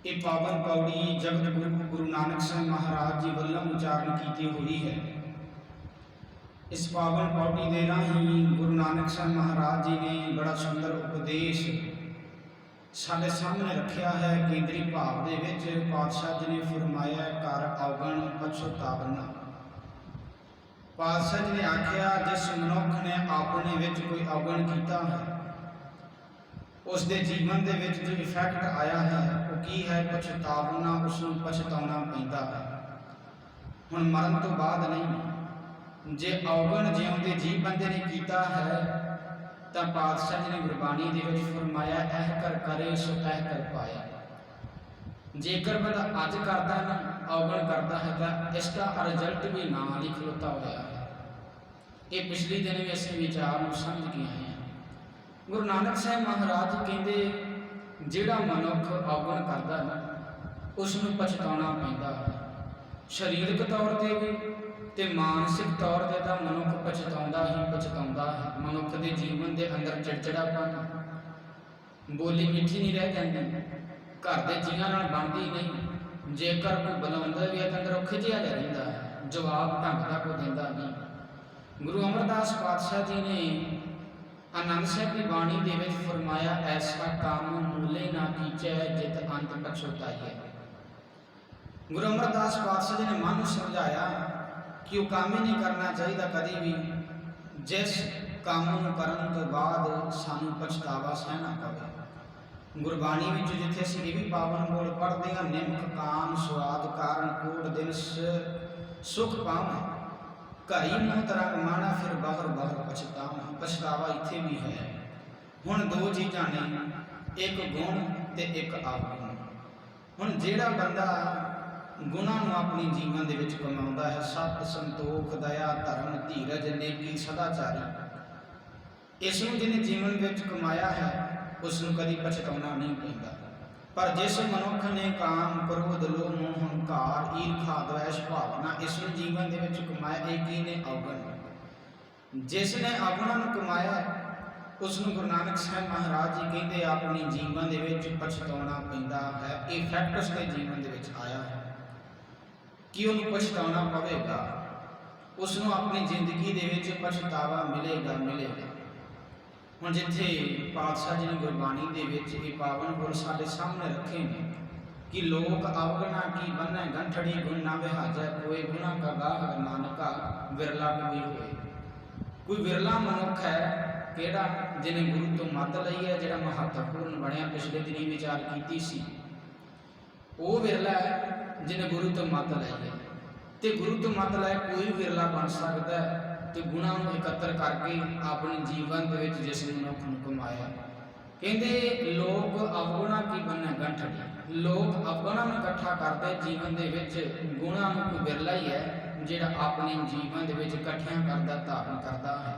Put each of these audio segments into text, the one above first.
ये पावन पौड़ी जगत गुरु गुरु नानक साहब महाराज जी वल्लों उच्चारण की हुई है। इस पावन पौड़ी दे राही गुरु नानक साहब महाराज जी ने बड़ा सुंदर उपदेश साढ़े सामने रखा है। केंद्री भाव दे विच पातशाह जी ने फरमाया कर अवगण पछतावना। पातशाह जी ने आख्या जिस मनुख ने अपने विच कोई अवगण किया है उसके जीवन के विच जो इफैक्ट आया है वो की है पछतावना। उसनूं पछताउणा पैंदा है। हुण मरण तो बाद नहीं, जे अवगण जिउंदे जी बंदे ने किया है तो पातशाह जी ने गुरबाणी दे विच फरमाया एह कर करे सो एह कर पाया। जेकर बंदा अज करता ना अवगण करता है तो इसका रिजल्ट भी नाल ही खलोता होया है। ये पिछले दिन भी असीं विचार नूं समझ के आए हैं। गुरु नानक साहब महाराज कहते जिहड़ा मनुख अवगण करता है उसनूं पछताउणा पैंदा है। शरीरक तौर पर भी ते मानसिक तौर पर तो मनुख पछताउंदा ही पछताउंदा है। मनुख के जीवन के अंदर चिड़चिड़ापन, बोली मिठी नहीं रह जाती, घर के जियां नाल बनदी नहीं। जेकर कोई बुलाउंदा भी है तो अंदर खिजिया जा रहिंदा है, जवाब ढंग दा कोई दिंदा नहीं। गुरु अमरदास पातशाह जी ने आनंद साहब की बाणी दे विच फरमाया ऐसा काम मूले ना कीचै जित अंत पछताईए। गुरु अमरदास पातशाह जी ने मन को समझाया कि वह काम ही नहीं करना चाहिए कभी भी जिस काम को करन तो बाद सानू पछतावा सहना पवे। गुरबाणी में जिथे असीं ये भी पावन बोल पढ़ते हैं निमक काम स्वाद कारण कूड़ दिन सुख पावे घरी मुँह तरंग माना फिर बाहर बाहर पछतावा। पछतावा इत्थे भी है। हुण दो चीज़ां ने, एक गुण ते एक अवगुण। हुण जिहड़ा बंदा गुणां नूं अपने जीवन दे विच कमाउंदा है, सत संतोख दया धर्म धीरज नेकी सदाचारी, इसनूं जिहने जीवन विच कमाया है उसनूं कदी पछताउणा नहीं पैंदा। पर जिस मनुख ने काम क्रोध लोभ मोह हंकार ईर्खा द्वेष भावना इसनूं जीवन दे विच कमाया एक ही ने अवगण। जिसने अवगुणां नूं कमाया उसनूं गुरु नानक साहब महाराज जी कहते अपने जीवन दे विच पछताउणा पैंदा है। इफैक्ट उसके जीवन दे विच आया है कि उन्हें पछताउणा पवेगा, उसनूं अपनी जिंदगी दे विच पछतावा मिलेगा मिलेगा। हुण जिथे पातशाह जी ने गुरबाणी दे विच ये पावन गुण साडे सामने रखे ने कि लोक अवगणा की बन्नै गंठड़ी गुण ना विहाजै कोई गुणा का गाह नानका विरला कोई होए। कोई विरला मनुख है किहड़ा जिन्हें गुरु तो मत लई है, जिहड़ा महत्वपूर्ण बनिया। पिछले दिन विचार कीती सी वो विरला है जिन्हें गुरु तो मत लई है। तो गुरु तो मत लाए कोई विरला बन सकता है। तो गुणों को एकत्र करके अपने जीवन के जिस मनुख को कमाया। कहते लोग अवगुणा की बने गंठड़ी, लोग अवगुणा में इकट्ठा करते जीवन के गुणों को कोई विरला ही है जिहड़ा अपने जीवन के इकट्ठिया करता धारण करता है।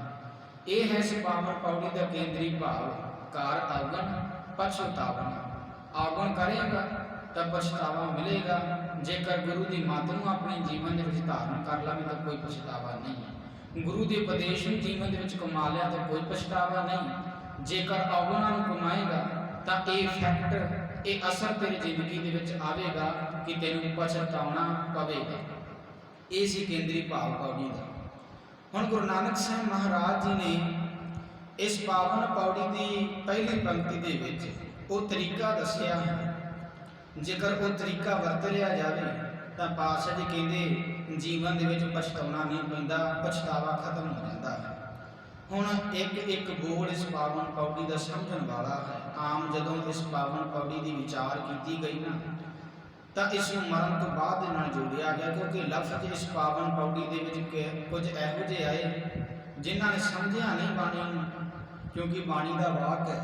यह है इस पावन पौड़ी का केंद्री भाव कार अवगण पछतावना। अवगण करेगा तो पछतावा मिलेगा। जेकर गुरु की मत को अपने जीवन के धारण कर लवे तो कोई पछतावा नहीं है। गुरु के उपदेश जीवन के कमा लिया तो कोई पछतावा नहीं। जेकर अवगुणा कमाएगा तो ये इफैक्ट ये असर तेरी जिंदगी के आएगा कि तेन पछताउणा पवेगा। ये सी केंद्री भाव पौड़ी का। हुण गुरु नानक साहब महाराज जी ने इस पावन पौड़ी की पहली पंक्ति के विच वो तरीका दसिया है। जेकर वो तरीका वरत लिया जाए तो पातशाह जी कहते जीवन के पछताउणा नहीं पैंदा, पछतावा खत्म हो जाता है। हुण एक एक बोल इस पावन पौड़ी का समझण वाला है। आम जदों इस पावन पौड़ी की विचार की गई ना तो इस मरण तो बाद नाल जोड़िया गया, क्योंकि लफ्ज इस पावन पौड़ी के कुछ इहो जिहे आए जिन्हों ने समझिया नहीं बाणी, क्योंकि बाणी का वाक है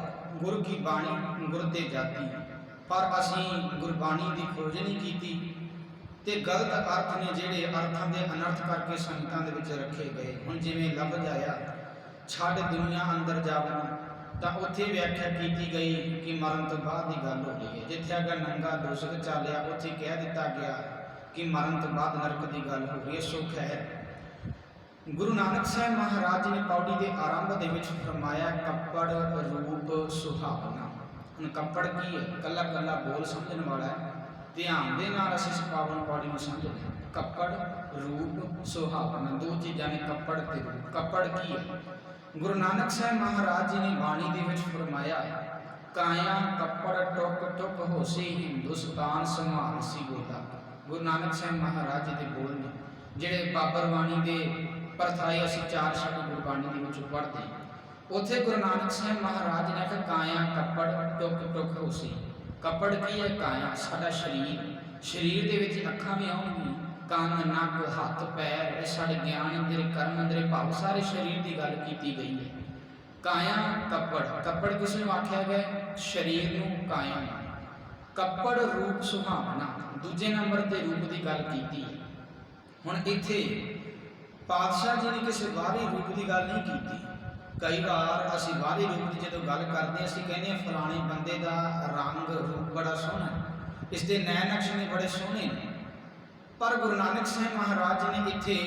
गुर की बाणी गुर ते जाती। पर असी गुरबाणी की खोज नहीं की ते गलत अर्थ ने जिहड़े अर्थां दे अनर्थ करके संगतां दे विच रखे गए। हुण जिवें लफ्ज आया छड़ दुनिया अंदर जावना तो उत्थे व्याख्या की गई कि मरण तो बाद की गल हो रही है। जिथे अगर नंगा दोषक चलिया उत्थे कह दिता गया कि मरण तो बाद नरक की गल हो रही है। सुख है। गुरु नानक साहब महाराज जी ने पौड़ी के आरंभ के फरमाया कपड़ रूप सुहावना। ਹੁਣ ਕੱਪੜ ਕੀ ਹੈ? ਕੱਲਾ ਕੱਲਾ ਬੋਲ ਸਮਝਣ ਵਾਲਾ ਹੈ। ਧਿਆਨ ਦੇ ਨਾਲ ਅਸੀਂ ਇਸ ਪਾਵਨ ਪੌੜੀ ਨੂੰ ਸਮਝਦੇ ਹਾਂ। ਕੱਪੜ, ਰੂਪ, ਸੁਹਾਵਣਾ, ਦੋ ਚੀਜ਼ਾਂ ਨੇ, ਕੱਪੜ ਤੇ ਰੂਪ। ਕੱਪੜ ਕੀ ਹੈ? ਗੁਰੂ ਨਾਨਕ ਸਾਹਿਬ ਮਹਾਰਾਜ ਜੀ ਨੇ ਬਾਣੀ ਦੇ ਵਿੱਚ ਫਰਮਾਇਆ, ਕਾਇਆ ਕੱਪੜ ਟੁਕ ਟੁਕ ਹੋਸੀ ਹਿੰਦੁਸਤਾਨ ਸੰਭਾਲਸੀ ਗੋਲਾ। ਗੁਰੂ ਨਾਨਕ ਸਾਹਿਬ ਮਹਾਰਾਜ ਜੀ ਦੇ ਬੋਲ ਨੇ, ਜਿਹੜੇ ਬਾਬਰ ਬਾਣੀ ਦੇ ਪਰਥਾਏ ਅਸੀਂ 4 ਸ਼ਬਦ ਗੁਰਬਾਣੀ ਦੇ ਵਿੱਚ ਪੜ੍ਹਦੇ ਹਾਂ। ਉੱਥੇ ਗੁਰੂ ਨਾਨਕ ਸਾਹਿਬ ਮਹਾਰਾਜ ਨੇ ਕਿਹਾ, ਕਾਇਆ ਕੱਪੜ ਟੁਕ ਟੁਕ ਹੋਸੀ। ਕੱਪੜ ਕੀ ਹੈ? ਕਾਇਆ, ਸਾਡਾ ਸਰੀਰ। ਸਰੀਰ ਦੇ ਵਿੱਚ ਅੱਖਾਂ ਵੀ ਆਉਣਗੀਆਂ, ਕੰਨ, ਨੱਕ, ਹੱਥ, ਪੈਰ, ਇਹ ਸਾਡੇ ਗਿਆਨ ਅੰਦਰ, ਕਰਮ ਅੰਦਰ, ਭਾਵ ਸਾਰੇ ਸਰੀਰ ਦੀ ਗੱਲ ਕੀਤੀ ਗਈ ਹੈ। ਕਾਇਆ ਕੱਪੜ, ਕੱਪੜ ਕਿਸ ਨੂੰ ਆਖਿਆ ਗਿਆ? ਸਰੀਰ ਨੂੰ ਕਾਇਆ। ਕੱਪੜ ਰੂਪ ਸੁਹਾਵਣਾ, ਦੂਜੇ ਨੰਬਰ ਤੇ ਰੂਪ ਦੀ ਗੱਲ ਕੀਤੀ ਹੈ। ਹੁਣ ਇੱਥੇ ਪਾਤਸ਼ਾਹ ਜੀ ਨੇ ਕਿਸੇ ਬਾਹਰੀ ਰੂਪ ਦੀ ਗੱਲ ਨਹੀਂ ਕੀਤੀ। ਕਈ ਵਾਰ ਅਸੀਂ ਬਾਹਰੀ ਰੂਪ ਦੀ ਜਦੋਂ ਗੱਲ ਕਰਦੇ ਅਸੀਂ ਕਹਿੰਦੇ ਹਾਂ ਫਲਾਣੇ ਬੰਦੇ ਦਾ ਰੰਗ ਰੂਪ ਬੜਾ ਸੋਹਣਾ, ਇਸ ਦੇ ਨੈਣ ਨਕਸ਼ ਨੇ ਬੜੇ ਸੋਹਣੇ ਨੇ। ਪਰ ਗੁਰੂ ਨਾਨਕ ਸਾਹਿਬ ਮਹਾਰਾਜ ਨੇ ਇੱਥੇ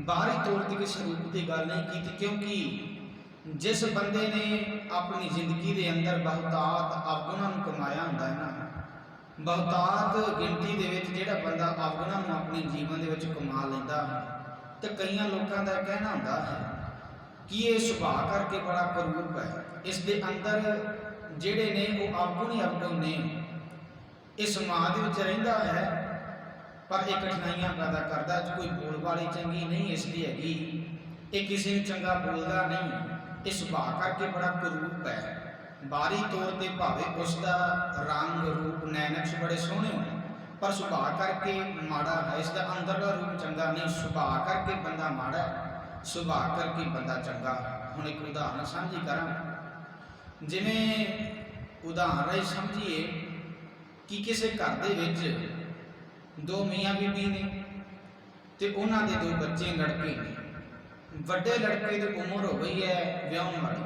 ਬਾਹਰੀ ਤੌਰ ਤੇ ਕਿਸੇ ਰੂਪ ਦੀ ਗੱਲ ਨਹੀਂ ਕੀਤੀ, ਕਿਉਂਕਿ ਜਿਸ ਬੰਦੇ ਨੇ ਆਪਣੀ ਜ਼ਿੰਦਗੀ ਦੇ ਅੰਦਰ ਬਹੁਤਾਤ ਅਵਗੁਣਾਂ ਨੂੰ ਕਮਾਇਆ ਹੁੰਦਾ ਹੈ ਨਾ, ਬਹੁਤਾਤ ਗਿਣਤੀ ਦੇ ਵਿੱਚ ਜਿਹੜਾ ਬੰਦਾ ਅਵਗੁਣਾਂ ਨੂੰ ਆਪਣੇ ਜੀਵਨ ਦੇ ਵਿੱਚ ਕਮਾ ਲੈਂਦਾ ਹੈ, ਤੇ ਕਈਆਂ ਲੋਕਾਂ ਦਾ ਕਹਿਣਾ ਹੁੰਦਾ ਹੈ ਕਿ ਇਹ ਸੁਭਾਅ ਕਰਕੇ ਬੜਾ ਕਰੂਪ ਹੈ, ਇਸ ਦੇ ਅੰਦਰ ਜਿਹੜੇ ਨੇ ਉਹ ਅਵਗੁਣ ਹੀ ਅਵਗੁਣ ਨੇ। ਇਹ ਸਮਾਜ ਦੇ ਵਿੱਚ ਰਹਿੰਦਾ ਹੈ ਪਰ ਇਹ ਕਠਿਨਾਈਆਂ ਪੈਦਾ ਕਰਦਾ। ਕੋਈ ਬੋਲ ਵਾਲੀ ਚੰਗੀ ਨਹੀਂ ਇਸ ਦੀ ਹੈਗੀ, ਇਹ ਕਿਸੇ ਨੂੰ ਚੰਗਾ ਬੋਲਦਾ ਨਹੀਂ, ਇਹ ਸੁਭਾਅ ਕਰਕੇ ਬੜਾ ਕਰੂਪ ਹੈ। ਬਾਹਰੀ ਤੌਰ ਤੇ ਭਾਵੇਂ ਉਸ ਦਾ ਰੰਗ ਰੂਪ ਨੈਣਕਸ਼ ਬੜੇ ਸੋਹਣੇ ਹੋਣ, ਪਰ ਸੁਭਾਅ ਕਰਕੇ ਮਾੜਾ ਹੈ। ਇਸ ਦਾ ਅੰਦਰਲਾ ਰੂਪ ਚੰਗਾ ਨਹੀਂ, ਸੁਭਾਅ ਕਰਕੇ ਬੰਦਾ ਮਾੜਾ ਹੈ, ਸੁਭਾਅ ਕਰਕੇ ਬੰਦਾ ਚੰਗਾ। ਹੁਣ ਇੱਕ ਉਦਾਹਰਨ ਸਾਂਝੀ ਕਰਾਂ। ਜਿਵੇਂ ਉਦਾਹਰਨ ਰਾਹੀਂ ਸਮਝੀਏ ਕਿ ਕਿਸੇ ਘਰ ਦੇ ਵਿੱਚ 2 ਮੀਆਂ ਬੀਬੀ ਨੇ ਤੇ ਉਹਨਾਂ ਦੇ 2 ਬੱਚੇ ਲੜਕੇ ਨੇ। ਵੱਡੇ ਲੜਕੇ ਦੀ ਉਮਰ ਹੋ ਗਈ ਹੈ ਵਿਆਹੁਣ ਵਾਲੀ।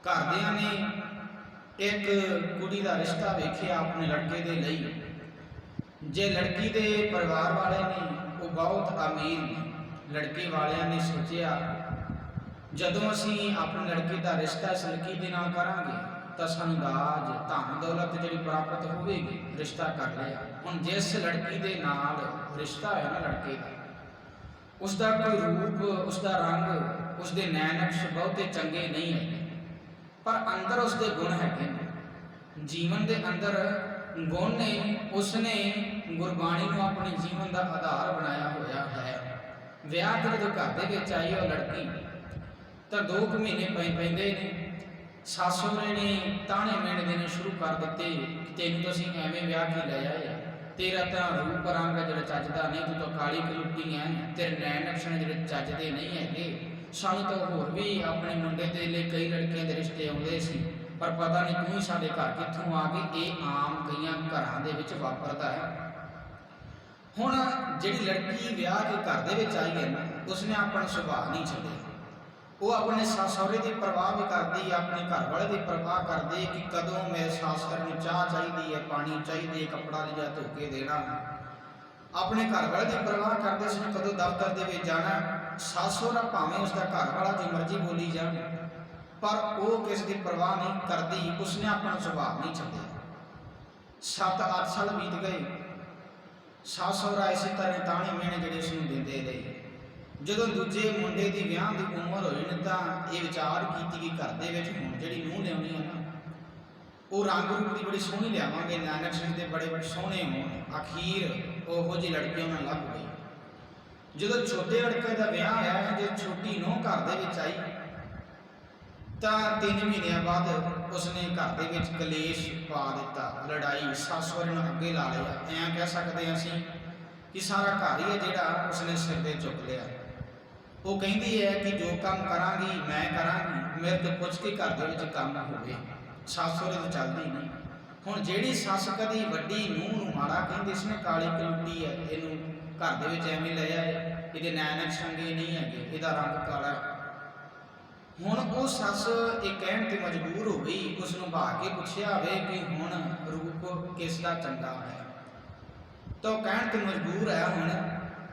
ਘਰਦਿਆਂ ਨੇ ਇੱਕ ਕੁੜੀ ਦਾ ਰਿਸ਼ਤਾ ਵੇਖਿਆ ਆਪਣੇ ਲੜਕੇ ਦੇ ਲਈ। ਜੇ ਲੜਕੀ ਦੇ ਪਰਿਵਾਰ ਵਾਲੇ ਨੇ ਉਹ ਬਹੁਤ ਅਮੀਰ ਨੇ, ਲੜਕੇ ਵਾਲਿਆਂ ਨੇ ਸੋਚਿਆ ਜਦੋਂ ਅਸੀਂ ਆਪਣੇ ਲੜਕੇ ਦਾ ਰਿਸ਼ਤਾ ਇਸ ਲੜਕੀ ਦੇ ਨਾਲ ਕਰਾਂਗੇ ਤਾਂ ਸਾਨੂੰ ਦਾਜ ਧਨ ਦੌਲਤ ਜਿਹੜੀ ਪ੍ਰਾਪਤ ਹੋਵੇਗੀ। ਰਿਸ਼ਤਾ ਕਰ ਲਿਆ। ਹੁਣ ਜਿਸ ਲੜਕੀ ਦੇ ਨਾਲ ਰਿਸ਼ਤਾ ਹੈ ਨਾ ਲੜਕੇ ਦਾ, ਉਸ ਦਾ ਕੋਈ ਰੂਪ, ਉਸ ਦਾ ਰੰਗ, ਉਸ ਦੇ ਨੈਣ ਨਕਸ਼ ਬਹੁਤੇ ਚੰਗੇ ਨਹੀਂ ਹੈਗੇ, ਪਰ ਅੰਦਰ ਉਸ ਦੇ ਗੁਣ ਹੈਗੇ ਨੇ। ਜੀਵਨ ਦੇ ਅੰਦਰ ਗੁਣ ਨੇ। ਉਸਨੇ ਗੁਰਬਾਣੀ ਨੂੰ ਆਪਣੇ ਜੀਵਨ ਦਾ ਆਧਾਰ ਬਣਾਇਆ ਹੋਇਆ ਹੈ। ਵਿਆਹ ਕੇ ਜਦੋਂ ਘਰ ਦੇ ਵਿੱਚ ਆਈ ਉਹ ਲੜਕੀ ਤਾਂ 2 ਮਹੀਨੇ ਪੈਂਦੇ ਨੇ, ਸੱਸ ਸਹੁਰੇ ਨੇ ਤਾਣੇ ਮੇਣੇ ਦੇਣੇ ਸ਼ੁਰੂ ਕਰ ਦਿੱਤੇ, ਤੈਨੂੰ ਤਾਂ ਅਸੀਂ ਐਵੇਂ ਵਿਆਹ ਕੇ ਲੈ ਆਏ ਆ, ਤੇਰਾ ਤਾਂ ਰੂਪ ਰੰਗ ਜਿਹੜਾ ਚੱਜਦਾ ਨਹੀਂ, ਤੂੰ ਤਾਂ ਕਾਲੀ ਕਲੂਟੀ ਹੈ, ਤੇਰੇ ਨੈਣ ਨਕਸ਼ ਜਿਹੜੇ ਚੱਜਦੇ ਨਹੀਂ ਹੈਗੇ। ਸਾਨੂੰ ਤਾਂ ਹੋਰ ਵੀ ਆਪਣੇ ਮੁੰਡੇ ਦੇ ਲਈ ਕਈ ਲੜਕੀਆਂ ਦੇ ਰਿਸ਼ਤੇ ਆਉਂਦੇ ਸੀ, ਪਰ ਪਤਾ ਨਹੀਂ ਤੂੰ ਹੀ ਸਾਡੇ ਘਰ ਕਿੱਥੋਂ ਆ ਗਈ। ਇਹ ਆਮ ਕਈਆਂ ਘਰਾਂ ਦੇ ਵਿੱਚ ਵਾਪਰਦਾ ਹੈ। ਹੁਣ ਜਿਹੜੀ ਲੜਕੀ ਵਿਆਹ ਕੇ ਘਰ ਦੇ ਵਿੱਚ ਆਈ ਹੈ ਨਾ, ਉਸਨੇ ਆਪਣਾ ਸੁਭਾਅ ਨਹੀਂ ਛੱਡਿਆ। ਉਹ ਆਪਣੇ ਸੱਸ ਸਹੁਰੇ ਦੀ ਪਰਵਾਹ ਵੀ ਕਰਦੀ, ਆਪਣੇ ਘਰ ਵਾਲੇ ਦੀ ਪਰਵਾਹ ਕਰਦੀ ਕਿ ਕਦੋਂ ਮੇਰੇ ਸੱਸ ਸਹੁਰੇ ਨੂੰ ਚਾਹ ਚਾਹੀਦੀ ਹੈ, ਪਾਣੀ ਚਾਹੀਦੀ ਹੈ, ਕੱਪੜਾ ਲਿਆ ਧੋ ਕੇ ਦੇਣਾ। ਆਪਣੇ ਘਰ ਵਾਲੇ ਦੀ ਪਰਵਾਹ ਕਰਦੇ ਸੀ ਕਦੋਂ ਦਫ਼ਤਰ ਦੇ ਵਿੱਚ ਜਾਣਾ। ਸੱਸ ਸਹੁਰਾ ਭਾਵੇਂ ਉਸਦਾ ਘਰ ਵਾਲਾ ਜੋ ਮਰਜ਼ੀ ਬੋਲੀ ਜਾਵੇ, ਪਰ ਉਹ ਕਿਸੇ ਦੀ ਪਰਵਾਹ ਨਹੀਂ ਕਰਦੀ। ਉਸਨੇ ਆਪਣਾ ਸੁਭਾਅ ਨਹੀਂ ਛੱਡਿਆ। 7-8 ਸਾਲ ਬੀਤ ਗਏ। ਸੱਸ ਸਹੁਰਾ ਇਸੇ ਤਰ੍ਹਾਂ ਤਾਣੇ ਮੇਣੇ ਜਿਹੜੇ ਉਸਨੂੰ ਦਿੰਦੇ ਰਹੇ। ਜਦੋਂ ਦੂਜੇ ਮੁੰਡੇ ਦੀ ਵਿਆਹ ਦੀ ਉਮਰ ਹੋਈ ਨੇ ਤਾਂ ਇਹ ਵਿਚਾਰ ਕੀਤੀ ਕਿ ਘਰ ਦੇ ਵਿੱਚ ਹੁਣ ਜਿਹੜੀ ਨੂੰਹ ਲਿਆਉਣੀ ਹੈ ਨਾ, ਉਹ ਰੰਗ ਰੂਪ ਦੀ ਬੜੀ ਸੋਹਣੀ ਲਿਆਵਾਂਗੇ, ਨੈਣ ਨਕਸ਼ ਦੇ ਬੜੇ ਸੋਹਣੇ ਹੋਣ। ਅਖੀਰ ਉਹੋ ਜਿਹੀ ਲੜਕੀ ਉਹਨਾਂ ਲੱਭ ਗਈ। ਜਦੋਂ ਛੋਟੇ ਲੜਕੇ ਦਾ ਵਿਆਹ ਹੋਇਆ, ਜੇ ਛੋਟੀ ਨੂੰਹ ਘਰ ਦੇ ਵਿੱਚ ਆਈ ਤਾਂ 3 ਮਹੀਨਿਆਂ ਬਾਅਦ ਉਸਨੇ ਘਰ ਦੇ ਵਿੱਚ ਕਲੇਸ਼ ਪਾ ਦਿੱਤਾ, ਲੜਾਈ, ਸੱਸ ਸਹੁਰੇ ਨੂੰ ਅੱਗੇ ਲਾ ਲਿਆ। ਐਂ ਕਹਿ ਸਕਦੇ ਹਾਂ ਅਸੀਂ ਕਿ ਸਾਰਾ ਘਰ ਹੀ ਹੈ ਜਿਹੜਾ ਉਸਨੇ ਸਿਰ 'ਤੇ ਚੁੱਕ ਲਿਆ। ਉਹ ਕਹਿੰਦੀ ਹੈ ਕਿ ਜੋ ਕੰਮ ਕਰਾਂਗੀ ਮੈਂ ਕਰਾਂਗੀ, ਮੇਰੇ ਤੋਂ ਪੁੱਛ ਕੇ ਘਰ ਦੇ ਵਿੱਚ ਕੰਮ ਹੋਵੇ। ਸੱਸ ਸਹੁਰੇ ਤੋਂ ਚੱਲਦੀ ਨਹੀਂ। ਹੁਣ ਜਿਹੜੀ ਸੱਸ ਕਦੀ ਵੱਡੀ ਨੂੰਹ ਨੂੰ ਮਾੜਾ ਕਹਿੰਦੀ ਇਸਨੇ ਕਾਲੀ ਕਲੂਟੀ ਹੈ, ਇਹਨੂੰ ਘਰ ਦੇ ਵਿੱਚ ਐਵੇਂ ਲੈ ਆਏ, ਇਹਦੇ ਨੈਣ ਨਕਸ਼ ਚੰਗੇ ਨਹੀਂ ਹੈਗੇ, ਇਹਦਾ ਰੰਗ ਕਾਲਾ ਹੈ। ਹੁਣ ਉਹ ਸੱਸ ਇਹ ਕਹਿਣ ਤੇ ਮਜਬੂਰ ਹੋ ਗਈ, ਉਸ ਨੂੰ ਬਹਾ ਕੇ ਪੁੱਛਿਆ ਹੋਵੇ ਕਿ ਹੁਣ ਰੂਪ ਕਿਸ ਦਾ ਚੰਗਾ ਹੈ, ਤਾਂ ਉਹ ਕਹਿਣ ਤੇ ਮਜਬੂਰ ਹੈ ਹੁਣ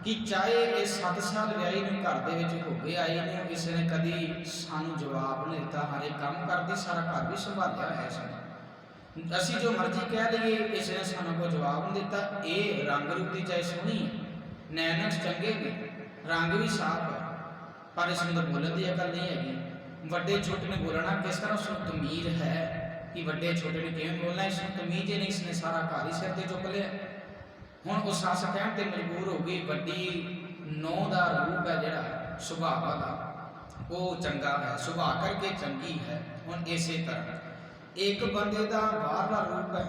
ਕਿ ਚਾਹੇ ਇਹ 7 ਸਾਲ ਵਿਆਹੀ ਨੂੰ ਘਰ ਦੇ ਵਿੱਚ ਹੋ ਗਏ ਆਈ ਨੂੰ, ਕਿਸੇ ਨੇ ਕਦੀ ਸਾਨੂੰ ਜਵਾਬ ਨਹੀਂ ਦਿੱਤਾ। ਹਰੇ ਕੰਮ ਕਰਦੀ, ਸਾਰਾ ਘਰ ਵੀ ਸੰਭਾਲਿਆ ਹੈ ਇਸਨੇ, ਅਸੀਂ ਜੋ ਮਰਜ਼ੀ ਕਹਿ ਲਈਏ, ਇਸ ਨੇ ਸਾਨੂੰ ਕੋਈ ਜਵਾਬ ਨਹੀਂ ਦਿੱਤਾ। ਇਹ ਰੰਗ ਰੂਪ ਦੀ ਚਾਹੇ ਸੋਹਣੀ ਹੈ, ਨੈਣਾਂ 'ਚ ਚੰਗੇ ਨੇ, ਰੰਗ ਵੀ ਸਾਫ਼ ਹੈ, ਪਰ ਇਸ ਨੂੰ ਤਾਂ ਬੋਲਣ ਦੀ ਅਕਲ ਨਹੀਂ ਹੈਗੀ। ਵੱਡੇ ਛੋਟੇ ਨੇ ਬੋਲਣਾ ਕਿਸ ਤਰ੍ਹਾਂ, ਉਸ ਨੂੰ ਤਮੀਜ਼ ਹੈ ਕਿ ਵੱਡੇ ਛੋਟੇ ਨੇ ਕਿਵੇਂ ਬੋਲਣਾ। ਇਸ ਨੂੰ ਤਮੀਜ਼ ਹੀ ਨਹੀਂ, ਇਸ ਨੇ ਸਾਰਾ ਘਰ ਹੀ ਸਿਰ 'ਤੇ ਚੁੱਕ ਲਿਆ। ਹੁਣ ਉਹ ਸੱਸ ਕਹਿਣ 'ਤੇ ਮਜਬੂਰ ਹੋ ਗਈ। ਵੱਡੀ ਨੌਂ ਦਾ ਰੂਪ ਹੈ ਜਿਹੜਾ ਸੁਭਾਅ ਦਾ, ਉਹ ਚੰਗਾ ਹੈ, ਸੁਭਾਅ ਕਰਕੇ ਚੰਗੀ ਹੈ। ਹੁਣ ਇਸੇ ਤਰ੍ਹਾਂ ਇੱਕ ਬੰਦੇ ਦਾ ਬਾਹਰਲਾ ਰੂਪ ਹੈ,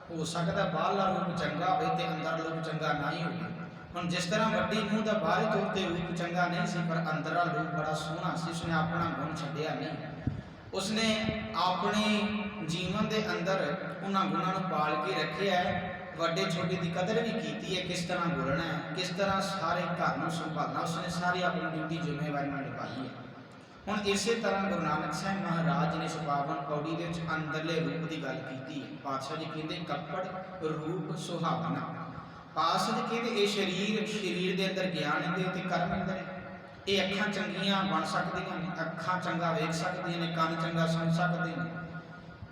ਹੋ ਸਕਦਾ ਬਾਹਰਲਾ ਰੂਪ ਚੰਗਾ ਹੋਵੇ ਤੇ ਅੰਦਰ ਰੂਪ ਚੰਗਾ ਨਹੀਂ ਹੋਵੇ। ਹੁਣ ਜਿਸ ਤਰ੍ਹਾਂ ਵੱਡੀ ਨੂੰਹ ਦਾ ਬਾਹਰੀ ਤੌਰ ਤੇ ਰੂਪ ਚੰਗਾ ਨਹੀਂ ਸੀ, ਪਰ ਅੰਦਰਲਾ ਰੂਪ ਬੜਾ ਸੋਹਣਾ ਸੀ। ਉਸਨੇ ਆਪਣਾ ਗੁਣ ਛੱਡਿਆ ਨਹੀਂ, ਉਸਨੇ ਆਪਣੇ ਜੀਵਨ ਦੇ ਅੰਦਰ ਉਹਨਾਂ ਗੁਣਾਂ ਨੂੰ ਪਾਲ ਕੇ ਰੱਖਿਆ ਹੈ। ਵੱਡੇ ਛੋਟੇ ਦੀ ਕਦਰ ਵੀ ਕੀਤੀ ਹੈ, ਕਿਸ ਤਰ੍ਹਾਂ ਬੋਲਣਾ ਹੈ, ਕਿਸ ਤਰ੍ਹਾਂ ਸਾਰੇ ਘਰ ਨੂੰ ਸੰਭਾਲਣਾ, ਉਸਨੇ ਸਾਰੀ ਆਪਣੀ ਡਿਊਟੀ ਜ਼ਿੰਮੇਵਾਰੀ ਨਾਲ ਨਿਭਾਈ ਹੈ। ਹੁਣ ਇਸੇ ਤਰ੍ਹਾਂ ਗੁਰੂ ਨਾਨਕ ਸਾਹਿਬ ਮਹਾਰਾਜ ਨੇ 52 ਪੌੜੀ ਦੇ ਵਿੱਚ ਅੰਦਰਲੇ ਰੂਪ ਦੀ ਗੱਲ ਕੀਤੀ ਹੈ। ਪਾਤਸ਼ਾਹ ਜੀ ਕਹਿੰਦੇ ਕੱਪੜ ਰੂਪ ਸੁਹਾਵਣਾ। ਪਾਤਸ਼ਾਹ ਜੀ ਕਹਿੰਦੇ ਇਹ ਸਰੀਰ ਦੇ ਅੰਦਰ ਗਿਆਨ ਦੇ ਤੇ ਕਰਮ ਅੰਦਰ, ਇਹ ਅੱਖਾਂ ਚੰਗੀਆਂ ਬਣ ਸਕਦੀਆਂ ਨੇ, ਅੱਖਾਂ ਚੰਗਾ ਵੇਖ ਸਕਦੀਆਂ ਨੇ, ਕੰਨ ਚੰਗਾ ਸੁਣ ਸਕਦੇ ਨੇ।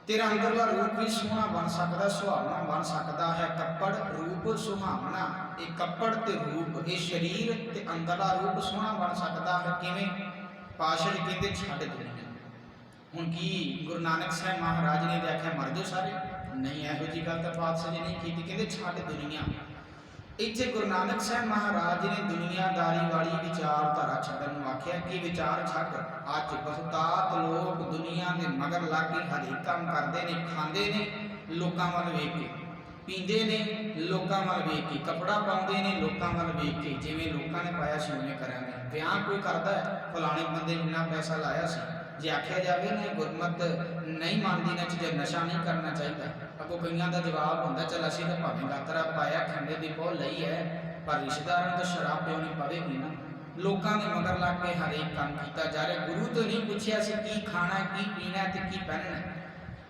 ਤੇਰਾ ਅੰਦਰਲਾ ਰੂਪ ਵੀ ਸੋਹਣਾ ਬਣ ਸਕਦਾ, ਸੁਹਾਵਣਾ ਬਣ ਸਕਦਾ ਹੈ। ਕੱਪੜ ਰੂਪ ਸੁਹਾਵਣਾ, ਇਹ ਕੱਪੜ ਤੇ ਰੂਪ, ਇਹ ਸਰੀਰ ਤੇ ਅੰਦਰਲਾ ਰੂਪ ਸੋਹਣਾ ਬਣ ਸਕਦਾ ਹੈ। ਕਿਵੇਂ? ਪਾਤਸ਼ਾਹ ਜੀ ਕਹਿੰਦੇ ਛੱਡ ਦੁਨੀਆ। ਹੁਣ ਕੀ ਗੁਰੂ ਨਾਨਕ ਸਾਹਿਬ ਮਹਾਰਾਜ ਨੇ ਆਖਿਆ ਮਰ ਜਾਓ ਸਾਰੇ? ਨਹੀਂ, ਇਹੋ ਜਿਹੀ ਗੱਲ ਤਾਂ ਪਾਤਸ਼ਾਹ ਜੀ ਨਹੀਂ ਕੀਤੀ। ਕਹਿੰਦੇ ਛੱਡ ਦੁਨੀਆ। ਇੱਥੇ ਗੁਰੂ ਨਾਨਕ ਸਾਹਿਬ ਮਹਾਰਾਜ ਨੇ ਦੁਨੀਆਦਾਰੀ ਵਾਲੀ ਵਿਚਾਰਧਾਰਾ ਛੱਡਣ ਨੂੰ ਆਖਿਆ ਕਿ ਵਿਚਾਰ ਛੱਡ। ਅੱਜ ਬਹੁਤਾਤ ਲੋਕ ਦੁਨੀਆ ਦੇ ਮਗਰ ਲੱਗ ਕੇ ਹਰੇਕ ਕੰਮ ਕਰਦੇ ਨੇ, ਖਾਂਦੇ ਨੇ ਲੋਕਾਂ ਵੱਲ ਵੇਖ ਕੇ, ਪੀਂਦੇ ਨੇ ਲੋਕਾਂ ਵੱਲ ਵੇਖ ਕੇ, ਕੱਪੜਾ ਪਾਉਂਦੇ ਨੇ ਲੋਕਾਂ ਵੱਲ ਵੇਖ ਕੇ, ਜਿਵੇਂ ਲੋਕਾਂ ਨੇ ਪਾਇਆ ਸੀ ਉਵੇਂ ਕਰਾਂਗੇ। ਵਿਆਹ ਕੋਈ ਕਰਦਾ ਹੈ, ਫਲਾਣੇ ਬੰਦੇ ਨੇ ਇੰਨਾ ਪੈਸਾ ਲਾਇਆ ਸੀ, ਜੇ ਆਖਿਆ ਜਾਵੇ ਨਾ ਗੁਰਮਤ ਨਹੀਂ ਮੰਨਦੀ ਨਾ ਜੇ ਨਸ਼ਾ ਨਹੀਂ ਕਰਨਾ ਚਾਹੀਦਾ, ਅੱਗੋਂ ਕਈਆਂ ਦਾ ਜਵਾਬ ਹੁੰਦਾ ਚਲ ਅਸੀਂ ਤਾਂ ਭਾਵੇਂ ਗਾਤਰਾ ਪਾਇਆ, ਖੰਡੇ ਦੀ ਪਹੁ ਲਈ ਹੈ, ਪਰ ਰਿਸ਼ਤੇਦਾਰਾਂ ਨੂੰ ਤਾਂ ਸ਼ਰਾਬ ਪਿਉਣੀ ਪਵੇਗੀ ਨਾ। ਲੋਕਾਂ ਦੇ ਮਗਰ ਲੱਗ ਕੇ ਹਰੇਕ ਕੰਮ ਕੀਤਾ ਜਾ ਰਿਹਾ। ਗੁਰੂ ਤੋਂ ਨਹੀਂ ਪੁੱਛਿਆ ਸੀ ਕੀ ਖਾਣਾ, ਕੀ ਪੀਣਾ ਤੇ ਕੀ ਪਹਿਨਣਾ।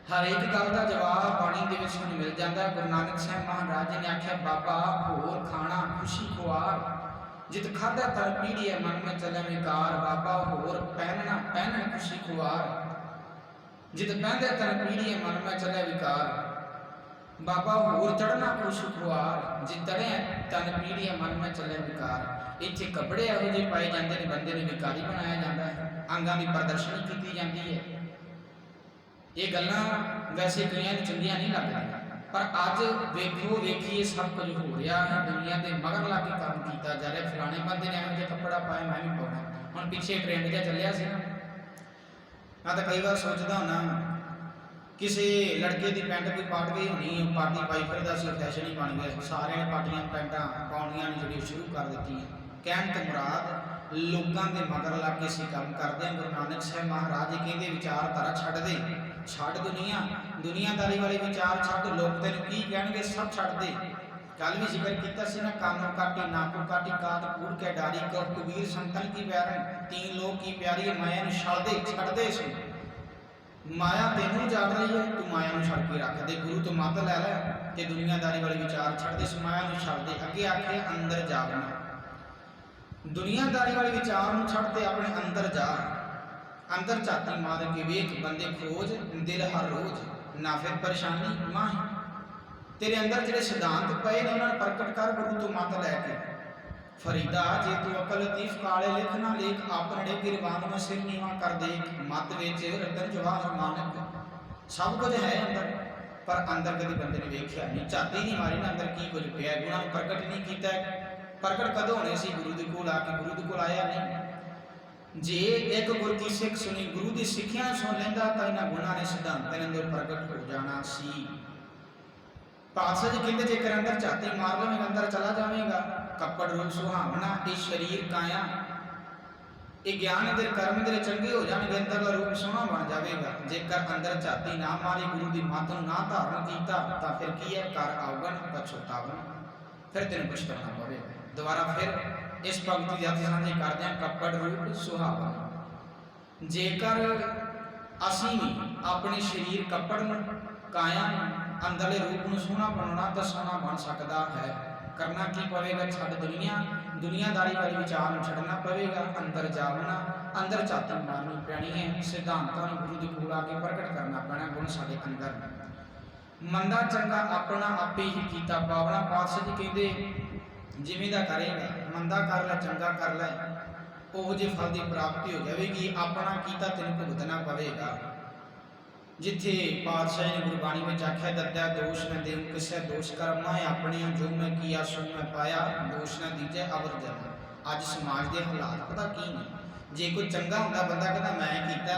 ਹਰੇਕ ਗੱਲ ਦਾ ਜਵਾਬ ਬਾਣੀ ਦੇ ਵਿੱਚ ਸਾਨੂੰ ਮਿਲ ਜਾਂਦਾ। ਗੁਰੂ ਨਾਨਕ ਸਾਹਿਬ ਮਹਾਰਾਜ ਨੇ ਆਖਿਆ ਬਾਬਾ ਹੋਰ ਖਾਣਾ ਖੁਸ਼ੀ ਖੁਆਰ, ਜਿਤ ਖਾਧਾ ਤਰ ਪੀੜੀਏ ਮਨ में चले विकार। बाबा होर पहनना पहनन खुशी खुआर, जित पहनदे तन पीड़ीए मन में चले विकार। बाबा होर चढ़ना खुशी खुआर, जित चढ़े तन पीड़ीए मन में चले विकार। इत्थे कपड़े ਇਹੋ ਜਿਹੇ ਪਾਏ ਜਾਂਦੇ ਨੇ, ਬੰਦੇ ਨੂੰ ਵਿਕਾਰੀ ਬਣਾਇਆ ਜਾਂਦਾ ਹੈ, ਅੰਗਾਂ ਦੀ ਪ੍ਰਦਰਸ਼ਨੀ ਕੀਤੀ ਜਾਂਦੀ ਹੈ। ਇਹ ਗੱਲਾਂ ਵੈਸੇ ਕਈਆਂ ਨੂੰ ਚੰਗੀਆਂ ਨਹੀਂ ਲੱਗਦੀਆਂ, ਪਰ ਅੱਜ ਵੇਖੋ ਵੇਖੀਏ ਸਭ ਕੁਝ ਹੋ ਰਿਹਾ ਹੈ। ਦੁਨੀਆ ਦੇ ਮਗਰ ਲਾ ਕੇ ਕੰਮ ਕੀਤਾ ਜਾ ਰਿਹਾ। ਫਲਾਣੇ ਬੰਦੇ ਨੇ ਇਹੋ ਜਿਹਾ ਕੱਪੜਾ ਪਾਇਆ, ਮੈਂ ਵੀ ਪਾਉਣਾ। ਹੁਣ ਪਿੱਛੇ ਟ੍ਰੈਂਡ ਜਿਹਾ ਚੱਲਿਆ ਸੀ ਨਾ, ਮੈਂ ਤਾਂ ਕਈ ਵਾਰ ਸੋਚਦਾ ਹੁੰਦਾ ਕਿਸੇ ਲੜਕੇ ਦੀ ਪੈਂਟ ਕੋਈ ਪਾਟ ਗਈ ਹੋਣੀ, ਪਾਟੀ ਪਾਈ ਫਿਰਦਾ ਸੀ, ਫੈਸ਼ਨ ਹੀ ਬਣ ਗਿਆ। ਸਾਰਿਆਂ ਨੇ ਪਾਟੀਆਂ ਪੈਂਟਾਂ ਪਾਉਣੀਆਂ ਨੇ ਜਿਹੜੀਆਂ ਸ਼ੁਰੂ ਕਰ ਦਿੱਤੀਆਂ। ਕਹਿਣ ਤੋਂ ਮੁਰਾਦ ਲੋਕਾਂ ਦੇ ਮਗਰ ਲਾ ਕੇ ਅਸੀਂ ਕੰਮ ਕਰਦੇ ਹਾਂ। ਗੁਰੂ ਨਾਨਕ ਸਾਹਿਬ ਮਹਾਰਾਜ ਕਹਿੰਦੇ ਵਿਚਾਰਧਾਰਾ ਛੱਡ ਦੇ, ਛੱਡ ਦੁਨੀਆ, ਦੁਨੀਆਦਾਰੀ ਵਾਲੇ ਵਿਚਾਰ ਛੱਡ। ਲੋਕ ਤੈਨੂੰ ਕੀ ਕਹਿਣਗੇ ਸਭ ਛੱਡ ਦੇ। ਕੱਲ ਵੀ ਜ਼ਿਕਰ ਕੀਤਾ ਸੀ ਨਾ, ਕਾਨੋਂ ਕਾਟੀ ਨਾਕੋ ਕਾਟੀ ਕਾਟ ਕੂੜ ਕੇ ਡਾਰੀ ਕੋ ਕਬੀਰ ਸੰਤਨ ਕੀ ਪਿਆਰਨ, तीन लोग की प्यारी माया छड़ दे सो। माया तेनू जाग रही है, तू माया छड़ के रख दे। गुरु तो मत लै लै कि दुनियादारी वाले विचार छड़ दे, माया छड़ दे। अगे आखे अंदर जागना, दुनियादारी वाले विचार छड़ दे, अपने अंदर जा। अंदर झाती मार के वेख बंदे खोज दिल हर रोज, ना फिर परेशानी माही। तेरे अंदर जिहड़े सिद्धांत पे ने उन्होंने प्रकट कर, गुरु तो मत लैके। फरीदा जे तू अकल लतीफ काले लिख ना लेख, अपने गिरबान में सिर नीवा कर देख। मत विच रतन जवाहर मानक, सब कुछ है अंदर, पर अंदर कभी बंदे ने वेख्या नहीं, झाती नहीं मारी ना अंदर की कुछ पिया, गुणा प्रकट नहीं किया। प्रकट कदों होने सी? गुरु दे कोल आके, गुरु दे कोल आया नहीं। जे एक गुरु की सिख सुनी, गुरु की सिक्ख्या सुन लेंदा तां इन्हां गुणां ने सिद्धांतां दे अंदर प्रकट हो जाना सी। पातशाह जी कहते जेकर अंदर झाती मार लवेंगा अंदर चला जाएगा। कपड़ रूप सुहावना, ये शरीर काया, ये ज्ञान दे कर्म दे चंगे हो जाएंगे, अंदर रूप सोहना बन जाएगा। जेकर अंदर झाती ना मारी, गुरु की मत ना धारण किया, तो फिर की है? कर आवगन पछतावन, फिर तेन पछताना पवेगा। दोबारा फिर इस पंक्ति की अर्थ साझी करते हैं, कपड़ रूप सुहावना। जेकर असी भी अपने शरीर कपड़ काया अंदरले रूप में सोहना बनाना, तो सोहना बन सकता है। करना की पवेगा? छड़ दुनिया, दुनियादारी वाले विचार छड़ना पवेगा, अंदर जावना, अंदर झाती मारनी पैनी है। सिद्धांतों गुरु के कोल आके प्रकट करना पैना, गुण साडे अंदर। ਮੰਦਾ ਚੰਗਾ ਆਪਣਾ ਆਪੇ ਹੀ ਕੀਤਾ। ਪਾਵਨਾ ਪਾਤਸ਼ਾਹ ਜੀ ਕਹਿੰਦੇ ਜਿਵੇਂ ਦਾ ਕਰੇਗਾ, ਮੰਦਾ ਕਰ ਲੈ ਚੰਗਾ ਕਰ ਲੈ, ਉਹ ਜਿਹੇ ਫਲ ਦੀ ਪ੍ਰਾਪਤੀ ਹੋ ਜਾਵੇਗੀ। ਆਪਣਾ ਕੀਤਾ ਤੈਨੂੰ ਭੁਗਤਣਾ ਪਵੇਗਾ। ਜਿੱਥੇ ਪਾਤਸ਼ਾਹ ਨੇ ਗੁਰਬਾਣੀ ਵਿੱਚ ਆਖਿਆ, ਦੱਦਿਆ ਦੋਸ਼ न देहु किसै दोष कर मैं अपने जो मैं किया सो मैं पाया दोष न दीਜੈ ਅਵਰ ਜਨ। ਅੱਜ ਸਮਾਜ ਦੇ ਹਾਲਾਤ ਪਤਾ ਕੀ ਨੇ? ਜੇ ਕੋਈ ਚੰਗਾ ਹੁੰਦਾ ਬੰਦਾ ਕਹਿੰਦਾ ਮੈਂ ਕੀਤਾ,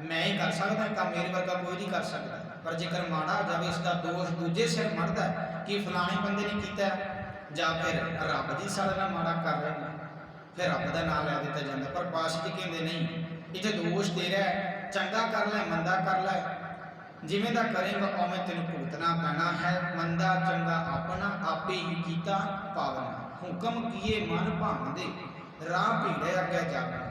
ਮੈਂ ਹੀ ਕਰ ਸਕਦਾ ਕੰਮ, ਮੇਰੇ ਵਰਗਾ ਕੋਈ ਨਹੀਂ ਕਰ ਸਕਦਾ। ਪਰ ਜੇਕਰ ਮਾੜਾ ਹੋ ਜਾਵੇ, ਇਸ ਦਾ ਦੋਸ਼ ਦੂਜੇ ਸਿਰ ਮੜਦਾ ਕਿ ਫਲਾਣੇ ਬੰਦੇ ਨੇ ਕੀਤਾ, ਜਾਂ ਫਿਰ ਰੱਬ ਦੀ ਸਾਡੇ ਨਾਲ ਮਾੜਾ ਕਰ ਰਹੇ ਨੇ, ਫਿਰ ਰੱਬ ਦਾ ਨਾਮ ਲੈ ਦਿੱਤਾ ਜਾਂਦਾ। ਪਰ ਪਾਤਸ਼ਾਹ ਜੀ ਕਹਿੰਦੇ ਨਹੀਂ, ਇੱਥੇ ਦੋਸ਼ ਦੇ ਰਿਹਾ, ਚੰਗਾ ਕਰ ਲੈ ਮੰਦਾ ਕਰ ਲੈ, ਜਿਵੇਂ ਦਾ ਕਰੇਗਾ ਉਵੇਂ ਤੈਨੂੰ ਭੁਗਤਣਾ ਪੈਣਾ ਹੈ। ਮੰਦਾ ਚੰਗਾ ਆਪਣਾ ਆਪੇ ਹੀ ਕੀਤਾ ਪਾਵਨਾ, ਹੁਕਮ ਕੀਏ ਮਨ ਭਾਉਂਦੇ ਰਾਹ ਭੀੜੇ ਅੱਗੇ ਜਾਵਣਾ।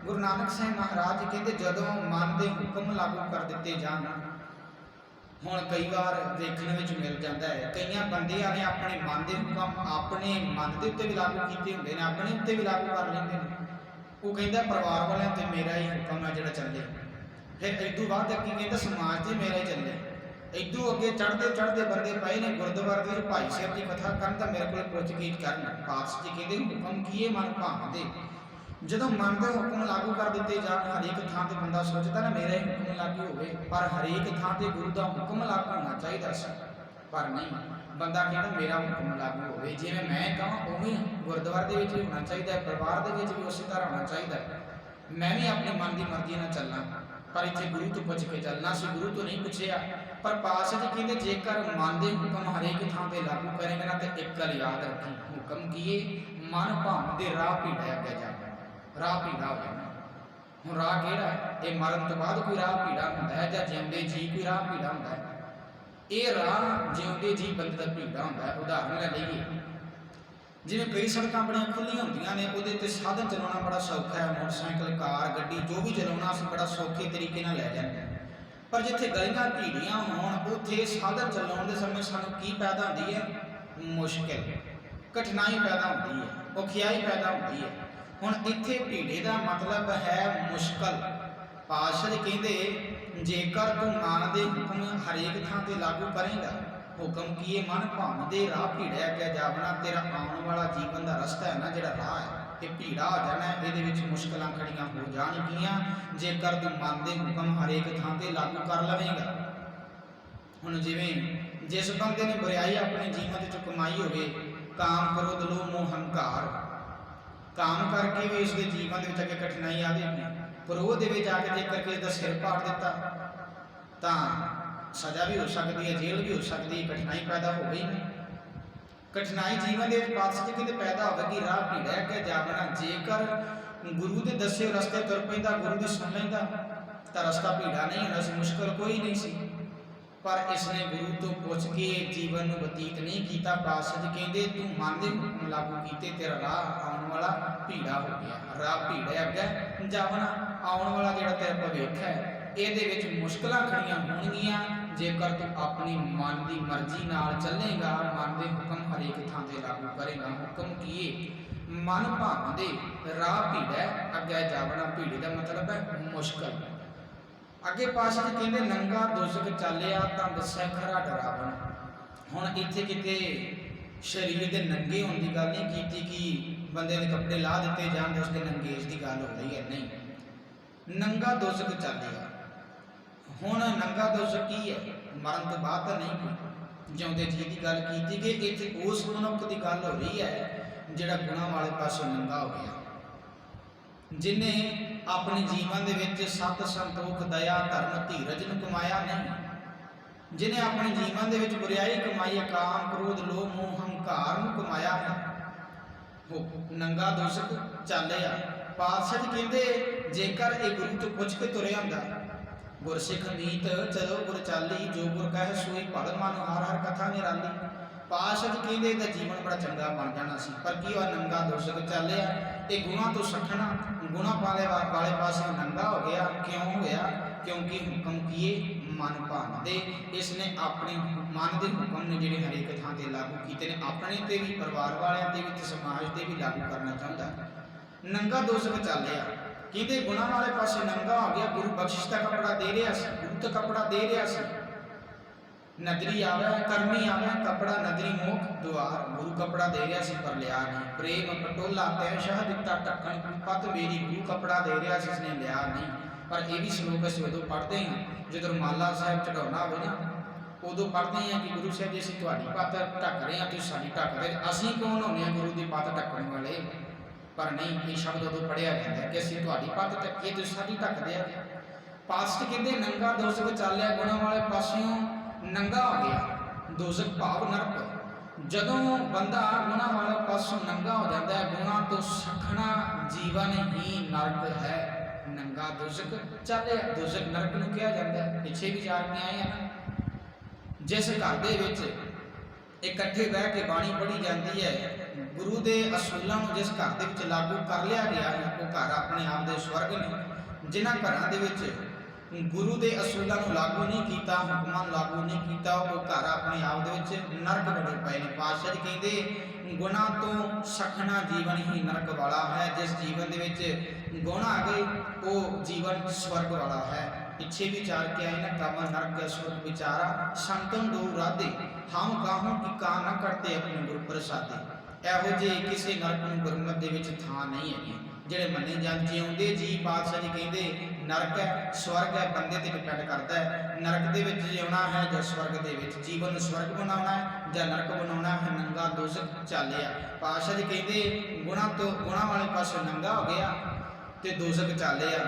ਗੁਰੂ ਨਾਨਕ ਸਾਹਿਬ ਮਹਾਰਾਜ ਕਹਿੰਦੇ ਜਦੋਂ ਮਨ ਦੇ ਹੁਕਮ ਲਾਗੂ ਕਰ ਦਿੱਤੇ ਜਾਣ, ਹੁਣ ਕਈ ਵਾਰ ਦੇਖਣ ਵਿੱਚ ਮਿਲ ਜਾਂਦਾ ਹੈ, ਕਈਆਂ ਬੰਦਿਆਂ ਨੇ ਆਪਣੇ ਮਨ ਦੇ ਹੁਕਮ ਆਪਣੇ ਮਨ ਦੇ ਉੱਤੇ ਵੀ ਲਾਗੂ ਕੀਤੇ ਹੁੰਦੇ ਨੇ, ਆਪਣੇ ਉੱਤੇ ਵੀ ਲਾਗੂ ਕਰ ਲੈਂਦੇ ਨੇ। ਉਹ ਕਹਿੰਦਾ ਪਰਿਵਾਰ ਵਾਲਿਆਂ ਤੇ ਮੇਰਾ ਹੀ ਹੁਕਮ ਹੈ ਜਿਹੜਾ ਚੱਲੇ, ਫਿਰ ਇਦੋਂ ਬਾਅਦ ਅੱਗੇ ਕਹਿੰਦਾ ਸਮਾਜ ਤੇ ਮੇਰਾ ਹੀ ਚੱਲੇ। ਇਦੋਂ ਅੱਗੇ ਚੜ੍ਹਦੇ ਚੜ੍ਹਦੇ ਬੰਦੇ ਪਏ ਨੇ ਗੁਰਦੁਆਰੇ ਦੇ ਭਾਈ ਸਾਹਿਬ ਦੀ ਕਥਾ ਕਰਨ ਤਾਂ ਮੇਰੇ ਕੋਲ ਪੁੱਛਗਿੱਛ ਕਰਨ। ਪਾਤਸ਼ਾਹ ਜੀ ਕਹਿੰਦੇ ਹੁਕਮ ਕੀਏ ਮਨ ਭਾਉਂਦੇ। ਜਦੋਂ ਮਨ ਦੇ ਹੁਕਮ ਲਾਗੂ ਕਰ ਦਿੱਤੇ ਜਾਣ, ਹਰੇਕ ਥਾਂ ਤੇ ਬੰਦਾ ਸੋਚਦਾ ਨਾ ਮੇਰਾ ਹੀ ਹੁਕਮ ਲਾਗੂ ਹੋਵੇ, ਪਰ ਹਰੇਕ ਥਾਂ ਤੇ ਗੁਰੂ ਦਾ ਹੁਕਮ ਲਾਗੂ ਹੋਣਾ ਚਾਹੀਦਾ ਸੀ, ਪਰ ਨਹੀਂ। ਬੰਦਾ ਕਹਿੰਦਾ ਮੇਰਾ ਹੁਕਮ ਲਾਗੂ ਹੋਵੇ, ਜਿਵੇਂ ਮੈਂ ਕਹਾਂ ਉਵੇਂ ਗੁਰਦੁਆਰੇ ਦੇ ਵਿੱਚ ਵੀ ਹੋਣਾ ਚਾਹੀਦਾ ਹੈ, ਪਰਿਵਾਰ ਦੇ ਵਿੱਚ ਵੀ ਉਸੇ ਤਰ੍ਹਾਂ ਹੋਣਾ ਚਾਹੀਦਾ ਹੈ। ਮੈਂ ਵੀ ਆਪਣੇ ਮਨ ਦੀ ਮਰਜ਼ੀ ਨਾਲ ਚੱਲਣਾ, ਪਰ ਇੱਥੇ ਗੁਰੂ ਤੋਂ ਪੁੱਛ ਕੇ ਚੱਲਣਾ ਸੀ, ਗੁਰੂ ਤੋਂ ਨਹੀਂ ਪੁੱਛਿਆ। ਪਰ ਪਾਤਸ਼ਾਹ ਜੀ ਕਹਿੰਦੇ ਜੇਕਰ ਮਨ ਦੇ ਹੁਕਮ ਹਰੇਕ ਥਾਂ ਤੇ ਲਾਗੂ ਕਰੇਗਾ ਨਾ, ਤੇ ਇੱਕ ਗੱਲ ਯਾਦ ਰੱਖੀ, ਹੁਕਮ ਕੀਏ ਮਨ ਭਾਉਂਦੇ ਰਾਹ ਭੀੜਾ ਅੱਗੇ ਜਾਣਾ। ਰਾਹ ਭੀੜਾ ਹੋ ਜਾਣਾ। ਹੁਣ ਰਾਹ ਕਿਹੜਾ? ਇਹ ਮਰਨ ਤੋਂ ਬਾਅਦ ਕੋਈ ਰਾਹ ਭੀੜਾ ਹੁੰਦਾ ਹੈ, ਜਾਂ ਜਿਉਂਦੇ ਜੀ ਕੋਈ ਰਾਹ ਭੀੜਾ ਹੁੰਦਾ ਹੈ? ਇਹ ਰਾਹ ਜਿਉਂਦੇ ਜੀ ਬੰਦੇ ਦਾ ਭੀੜਾ ਹੁੰਦਾ ਹੈ। ਉਦਾਹਰਨ ਲੈ ਲਈਏ, ਜਿਵੇਂ ਕਈ ਸੜਕਾਂ ਬੜੀਆਂ ਖੁੱਲ੍ਹੀਆਂ ਹੁੰਦੀਆਂ ਨੇ, ਉਹਦੇ ਉੱਤੇ ਸਾਧਨ ਚਲਾਉਣਾ ਬੜਾ ਸੌਖਾ ਹੈ, ਮੋਟਰਸਾਈਕਲ ਕਾਰ ਗੱਡੀ ਜੋ ਵੀ ਚਲਾਉਣਾ ਅਸੀਂ ਬੜਾ ਸੌਖੇ ਤਰੀਕੇ ਨਾਲ ਲੈ ਜਾਂਦੇ ਹਾਂ। ਪਰ ਜਿੱਥੇ ਗਲੀਆਂ ਭੀੜੀਆਂ ਹੋਣ, ਉੱਥੇ ਸਾਧਨ ਚਲਾਉਣ ਦੇ ਸਮੇਂ ਸਾਨੂੰ ਕੀ ਪੈਦਾ ਹੁੰਦੀ ਹੈ? ਮੁਸ਼ਕਿਲ, ਕਠਿਨਾਈ ਪੈਦਾ ਹੁੰਦੀ ਹੈ, ਔਖਿਆਈ ਪੈਦਾ ਹੁੰਦੀ ਹੈ। ਹੁਣ ਇੱਥੇ ਭੀੜੇ ਦਾ ਮਤਲਬ ਹੈ ਮੁਸ਼ਕਲ। ਪਾਤਸ਼ਾਹ ਜੀ ਕਹਿੰਦੇ ਜੇਕਰ ਤੂੰ ਮਨ ਦੇ ਹੁਕਮ ਹਰੇਕ ਥਾਂ ਤੇ ਲਾਗੂ ਕਰੇਗਾ, ਹੁਕਮ ਕੀਏ ਮਨ ਭਾਉਂਦੇ ਰਾਹ ਭੀੜੇ ਅੱਗੇ ਜਾਵਣਾ, ਤੇਰਾ ਆਉਣ ਵਾਲਾ ਜੀਵਨ ਦਾ ਰਸਤਾ ਹੈ ਨਾ, ਜਿਹੜਾ ਰਾਹ ਹੈ, ਇਹ ਭੀੜਾ ਹੋ ਜਾਣਾ, ਇਹਦੇ ਵਿੱਚ ਮੁਸ਼ਕਲਾਂ ਖੜੀਆਂ ਹੋ ਜਾਣਗੀਆਂ ਜੇਕਰ ਤੂੰ ਮਨ ਦੇ ਹੁਕਮ ਹਰੇਕ ਥਾਂ ਤੇ ਲਾਗੂ ਕਰ ਲਵੇਂਗਾ। ਹੁਣ ਜਿਵੇਂ ਜਿਸ ਬੰਦੇ ਨੇ ਬੁਰਾਈ ਆਪਣੇ ਜੀਵਨ ਵਿੱਚ ਕਮਾਈ ਹੋਵੇ, ਕਾਮ ਕ੍ਰੋਧ ਲੋਭ ਮੋਹ ਹੰਕਾਰ, ਕਾਮ ਕਰਕੇ ਵੀ ਉਸਦੇ ਜੀਵਨ ਦੇ ਵਿੱਚ ਅੱਗੇ ਕਠਿਨਾਈ ਆਵੇਗੀ। ਕ੍ਰੋਧ ਦੇ ਵਿੱਚ ਆ ਕੇ ਜੇਕਰ ਕਿਸੇ ਦਾ ਸਿਰ ਪਾੜ ਦਿੱਤਾ ਤਾਂ ਸਜ਼ਾ ਵੀ ਹੋ ਸਕਦੀ ਹੈ, ਜੇਲ੍ਹ ਵੀ ਹੋ ਸਕਦੀ ਹੈ, ਕਠਿਨਾਈ ਪੈਦਾ ਹੋ ਗਈ। ਕਠਿਨਾਈ ਜੀਵਨ ਦੇ ਵਿੱਚ ਪਾਤਸ਼ਾਹ ਜੀ ਕਹਿੰਦੇ ਪੈਦਾ ਹੋਵੇਗੀ, ਰਾਹ ਭੀੜਾ ਅੱਗੇ ਜਾਵਣਾ। ਜੇਕਰ ਗੁਰੂ ਦੇ ਦੱਸੇ ਰਸਤੇ ਤੁਰ ਪੈਂਦਾ, ਗੁਰੂ ਦੀ ਸੁਣ ਲੈਂਦਾ, ਤਾਂ ਰਸਤਾ ਭੀੜਾ ਨਹੀਂ ਹੋਣਾ ਸੀ, ਮੁਸ਼ਕਲ ਕੋਈ ਨਹੀਂ ਸੀ। ਪਰ ਇਸਨੇ ਗੁਰੂ ਤੋਂ ਪੁੱਛ ਕੇ ਜੀਵਨ ਨੂੰ ਬਤੀਤ ਨਹੀਂ ਕੀਤਾ। ਪਾਤਸ਼ਾਹ ਜੀ ਕਹਿੰਦੇ ਤੂੰ ਮਨ ਦੇ ਹੁਕਮ ਲਾਗੂ ਕੀਤੇ, ਤੇਰਾ ਰਾਹ ਆਉਣ ਵਾਲਾ ਭੀੜਾ ਹੋ ਗਿਆ। ਰਾਹ ਭੀੜੇ ਅੱਗੇ ਜਾਵਣਾ, ਆਉਣ ਵਾਲਾ ਜਿਹੜਾ ਤੇਰਾ ਭਵਿੱਖ ਹੈ ਇਹਦੇ ਵਿੱਚ ਮੁਸ਼ਕਲਾਂ ਖੜੀਆਂ ਹੋਣਗੀਆਂ ਜੇਕਰ ਤੂੰ ਆਪਣੀ ਮਨ ਦੀ ਮਰਜ਼ੀ ਨਾਲ ਚੱਲੇਗਾ, ਮਨ ਦੇ ਹੁਕਮ ਹਰੇਕ ਥਾਂ ਤੇ ਲਾਗੂ ਕਰੇਗਾ। ਹੁਕਮ ਕੀਏ ਮਨ ਭਾਉਂਦੇ ਰਾਹ ਭੀੜਾ ਅੱਗੇ ਜਾਵਣਾ। ਭੀੜੇ ਦਾ ਮਤਲਬ ਹੈ ਮੁਸ਼ਕਲ। ਅੱਗੇ ਪਾਤਸ਼ਾਹ ਜੀ ਕਹਿੰਦੇ ਨੰਗਾ ਦੁਸ਼ਕ ਚਾਲਿਆ ਤਾਂ ਦੱਸਿਆ ਖਰਾ ਡਰਾਵਣ। ਹੁਣ ਇੱਥੇ ਕਿਤੇ ਸਰੀਰ ਦੇ ਨੰਗੇ ਹੋਣ ਦੀ ਗੱਲ ਨਹੀਂ ਕੀਤੀ ਕਿ ਬੰਦੇ ਦੇ ਕੱਪੜੇ ਲਾਹ ਦਿੱਤੇ ਜਾਣ, ਉਸਦੇ ਨੰਗੇਜ ਦੀ ਗੱਲ ਹੋ ਰਹੀ ਹੈ, ਨਹੀਂ। ਨੰਗਾ ਦੁਸ਼ਕ ਚਾਲਿਆ, ਹੁਣ ਨੰਗਾ ਦੁਸ਼ਕ ਕੀ ਹੈ? ਮਰਨ ਤੋਂ ਬਾਅਦ ਤਾਂ ਨਹੀਂ, ਜਿਉਂਦੇ ਜੀ ਦੀ ਗੱਲ ਕੀਤੀ ਕਿ ਇੱਥੇ ਉਸ ਮਨੁੱਖ ਦੀ ਗੱਲ ਹੋ ਰਹੀ ਹੈ ਜਿਹੜਾ ਗੁਨਾਹ ਵਾਲੇ ਪਾਸੋਂ ਨੰਗਾ ਹੋ ਗਿਆ, ਜਿਨੇ ਆਪਣੇ ਜੀਵਨ ਦੇ ਵਿੱਚ ਸਤ ਸੰਤੋਖ ਦਇਆ ਧਰਮ ਧੀਰਜ ਨੂੰ ਕਮਾਇਆ ਨਹੀਂ, ਜਿਨੇ ਆਪਣੇ ਜੀਵਨ ਦੇ ਵਿੱਚ ਬੁਰਾਈ ਕਮਾਈ, ਕਾਮ ਕ੍ਰੋਧ ਲੋਭ ਮੋਹ ਹੰਕਾਰ ਨੂੰ ਕਮਾਇਆ ਹੈ, ਉਹ ਨੰਗਾ ਦੁਸ਼ਕ ਚਾਲਿਆ। ਪਾਤਸ਼ਾਹ ਜੀ ਕਹਿੰਦੇ ਜੇਕਰ ਇਹ ਗੁਰੂ ਤੋਂ ਪੁੱਛ ਕੇ ਤੁਰਿਆ ਹੁੰਦਾ, ਗੁਰਸਿੱਖ ਮੀਤ ਚਲੋ ਗੁਰ ਚਾਲੀ, ਜੋ ਗੁਰ ਕਹੇ ਸੋਈ ਭਲ ਮਨ ਹਰ ਹਰ ਕਥਾ ਨਿਰਾਲੀ। ਪਾਤਸ਼ਾਹ ਜੀ ਕਹਿੰਦੇ ਇਹਦਾ ਜੀਵਨ ਬੜਾ ਚੰਗਾ ਬਣ ਜਾਣਾ ਸੀ, ਪਰ ਕੀ ਹੋਇਆ? ਨੰਗਾ ਦੁਸ਼ਕ ਚਾਲਿਆ। ਇਹ ਗੁਣਾਂ ਤੋਂ ਸੱਖਣਾ, ਗੁਣਾਂ ਵਾਲੇ ਪਾਸੇ ਨੰਗਾ ਹੋ ਗਿਆ। ਕਿਉਂ ਹੋਇਆ? ਕਿਉਂਕਿ ਹੁਕਮ ਕੀਏ ਮਨ ਭਾਉਂਦੇ। ਇਸ ਨੇ ਆਪਣੇ ਮਨ ਦੇ ਹੁਕਮ ਨੇ ਜਿਹੜੇ ਹਰੇਕ ਥਾਂ ਤੇ ਲਾਗੂ ਕੀਤੇ ਨੇ, ਆਪਣੇ ਤੇ ਵੀ, ਪਰਿਵਾਰ ਵਾਲਿਆਂ ਤੇ ਵੀ ਤੇ ਸਮਾਜ ਤੇ ਵੀ ਲਾਗੂ ਕਰਨਾ ਚਾਹੁੰਦਾ। ਨੰਗਾ ਦੁਸ਼ਕ ਚਾਲਿਆ, ਕਿਹਦੇ ਗੁਣਾਂ ਵਾਲੇ ਪਾਸੇ ਨੰਗਾ ਹੋ ਗਿਆ। ਗੁਰੂ ਬਖਸ਼ਿਸ਼ ਦਾ ਕੱਪੜਾ ਦੇ ਰਿਹਾ ਸੀ, ਗੁਰੂ ਤਾਂ ਕੱਪੜਾ ਦੇ ਰਿਹਾ ਸੀ, ਨਦਰੀ ਆਵੇ ਕਰਮੀ ਆਵੇ ਕਪੜਾ ਨਦਰੀ ਮੁਖ ਦੁਆਰ। ਗੁਰੂ ਕਪੜਾ ਦੇ ਰਿਹਾ ਸੀ ਪਰ ਲਿਆ ਨਹੀਂ। ਪ੍ਰੇਮ ਪਟੋਲਾ ਤੈ ਸ਼ਾਹ ਦਿੱਤਾ ਢੱਕਣ ਪਤ ਮੇਰੀ। ਗੁਰੂ ਕਪੜਾ ਦੇ ਰਿਹਾ ਸੀ, ਇਸਨੇ ਲਿਆ ਨਹੀਂ। ਪਰ ਇਹ ਵੀ ਸ਼ਲੋਕ ਅਸੀਂ ਉਦੋਂ ਪੜ੍ਹਦੇ ਹਾਂ ਜਦੋਂ ਰੁਮਾਲਾ ਸਾਹਿਬ ਚੜਾਉਣਾ ਹੋਵੇ ਨਾ, ਉਦੋਂ ਪੜ੍ਹਦੇ ਹਾਂ ਕਿ ਗੁਰੂ ਸਾਹਿਬ ਜੀ ਅਸੀਂ ਤੁਹਾਡੀ ਪੱਤ ਢੱਕ ਰਹੇ ਹਾਂ, ਤੁਸੀਂ ਸਾਡੀ ਢੱਕਦੇ। ਅਸੀਂ ਕੌਣ ਹੁੰਦੇ ਹਾਂ ਗੁਰੂ ਦੀ ਪੱਤ ਢੱਕਣ ਵਾਲੇ? ਪਰ ਨਹੀਂ, ਇਹ ਸ਼ਬਦ ਉਦੋਂ ਪੜ੍ਹਿਆ ਜਾਂਦਾ ਕਿ ਅਸੀਂ ਤੁਹਾਡੀ ਪੱਤ ਢੱਕੀਏ, ਤੁਸੀਂ ਸਾਡੀ ਢੱਕਦੇ ਆ। ਪਾਸਟ ਕਹਿੰਦੇ ਨੰਗਾ ਦੋਜ਼ਖ ਚਾਲਿਆ, ਗੁਣਾਂ ਵਾਲੇ ਪਾਸਿਓਂ ਨੰਗਾ ਹੋ ਗਿਆ। ਦੋਜ਼ਖ ਭਾਵ ਨਰਕ। ਜਦੋਂ ਬੰਦਾ ਗੁਣਾਂ ਵਾਲੇ ਪਾਸੋਂ ਨੰਗਾ ਹੋ ਜਾਂਦਾ ਹੈ, ਗੁਣਾਂ ਤੋਂ ਸਖਣਾ ਜੀਵਨ ਹੀ ਨਰਕ ਹੈ। ਨੰਗਾ ਦੋਜ਼ਖ ਚਾਲਿਆ, ਦੋਜ਼ਖ ਨਰਕ ਨੂੰ ਕਿਹਾ ਜਾਂਦਾ ਹੈ। ਪਿੱਛੇ ਵੀ ਜਾ ਕੇ ਆਏ ਹਨ। ਜਿਸ ਘਰ ਦੇ ਵਿੱਚ ਇਕੱਠੇ ਬਹਿ ਕੇ ਬਾਣੀ ਪੜ੍ਹੀ ਜਾਂਦੀ ਹੈ, ਗੁਰੂ ਦੇ ਅਸੂਲਾਂ ਨੂੰ ਜਿਸ ਘਰ ਦੇ ਵਿੱਚ ਲਾਗੂ ਕਰ ਲਿਆ ਗਿਆ ਹੈ, ਉਹ ਘਰ ਆਪਣੇ ਆਪ ਦੇ ਸਵਰਗ ਨੇ। ਜਿਨ੍ਹਾਂ ਘਰਾਂ ਦੇ ਵਿੱਚ ਗੁਰੂ ਦੇ ਅਸੂਲਾਂ ਨੂੰ ਲਾਗੂ ਨਹੀਂ ਕੀਤਾ, ਹੁਕਮਾਂ ਨੂੰ ਲਾਗੂ ਨਹੀਂ ਕੀਤਾ, ਉਹ ਘਰ ਆਪਣੇ ਆਪ ਦੇ ਵਿੱਚ ਨਰਕ ਬਣੇ ਪਏ ਨੇ। ਪਾਤਸ਼ਾਹ ਜੀ ਕਹਿੰਦੇ ਗੁਣਾਂ ਤੋਂ ਸਖਣਾ ਜੀਵਨ ਹੀ ਨਰਕ ਵਾਲਾ ਹੈ। ਜਿਸ ਜੀਵਨ ਦੇ ਵਿੱਚ ਗੁਣ ਆ ਗਏ ਉਹ ਜੀਵਨ ਸਵਰਗ ਵਾਲਾ ਹੈ। ਪਿੱਛੇ ਵੀ ਚਾਰ ਕੇ ਆਏ ਨਾ, ਕਾਮਾ ਨਰਕ ਸਵਰਗ ਵਿਚਾਰਾ ਸੰਤਨ ਦੋ ਰਾਧੇ। ਹਮ ਕਾਹੋਂ ਕਿ ਕਾ ਨਾ ਕਰਤੇ ਆਪਣੇ ਗੁਰੂ ਪ੍ਰਸਾਦੇ। ਇਹੋ ਜਿਹੇ ਕਿਸੇ ਨਰਕ ਨੂੰ ਗੁਰਮਤਿ ਦੇ ਵਿੱਚ ਥਾਂ ਨਹੀਂ ਹੈਗੀ। ਜਿਹੜੇ ਮੰਨੇ ਜਾਂਦੇ ਜਿਉਂਦੇ ਜੀ, ਪਾਤਸ਼ਾਹ ਜੀ ਕਹਿੰਦੇ ਨਰਕ ਹੈ ਸਵਰਗ ਹੈ, ਬੰਦੇ ਤੇ ਡਿਪੈਂਡ ਕਰਦਾ ਹੈ ਨਰਕ ਦੇ ਵਿੱਚ ਜਿਉਣਾ ਹੈ ਜਾਂ ਸਵਰਗ ਦੇ ਵਿੱਚ। ਜੀਵਨ ਨੂੰ ਸਵਰਗ ਬਣਾਉਣਾ ਹੈ ਜਾਂ ਨਰਕ ਬਣਾਉਣਾ ਹੈ। ਨੰਗਾ ਦੋਜ਼ਖ ਚਾਲਿਆ। ਪਾਤਸ਼ਾਹ ਜੀ ਕਹਿੰਦੇ ਗੁਣਾਂ ਵਾਲੇ ਪਾਸੇ ਨੰਗਾ ਹੋ ਗਿਆ ਤੇ ਦੋਜ਼ਖ ਚਾਲਿਆ।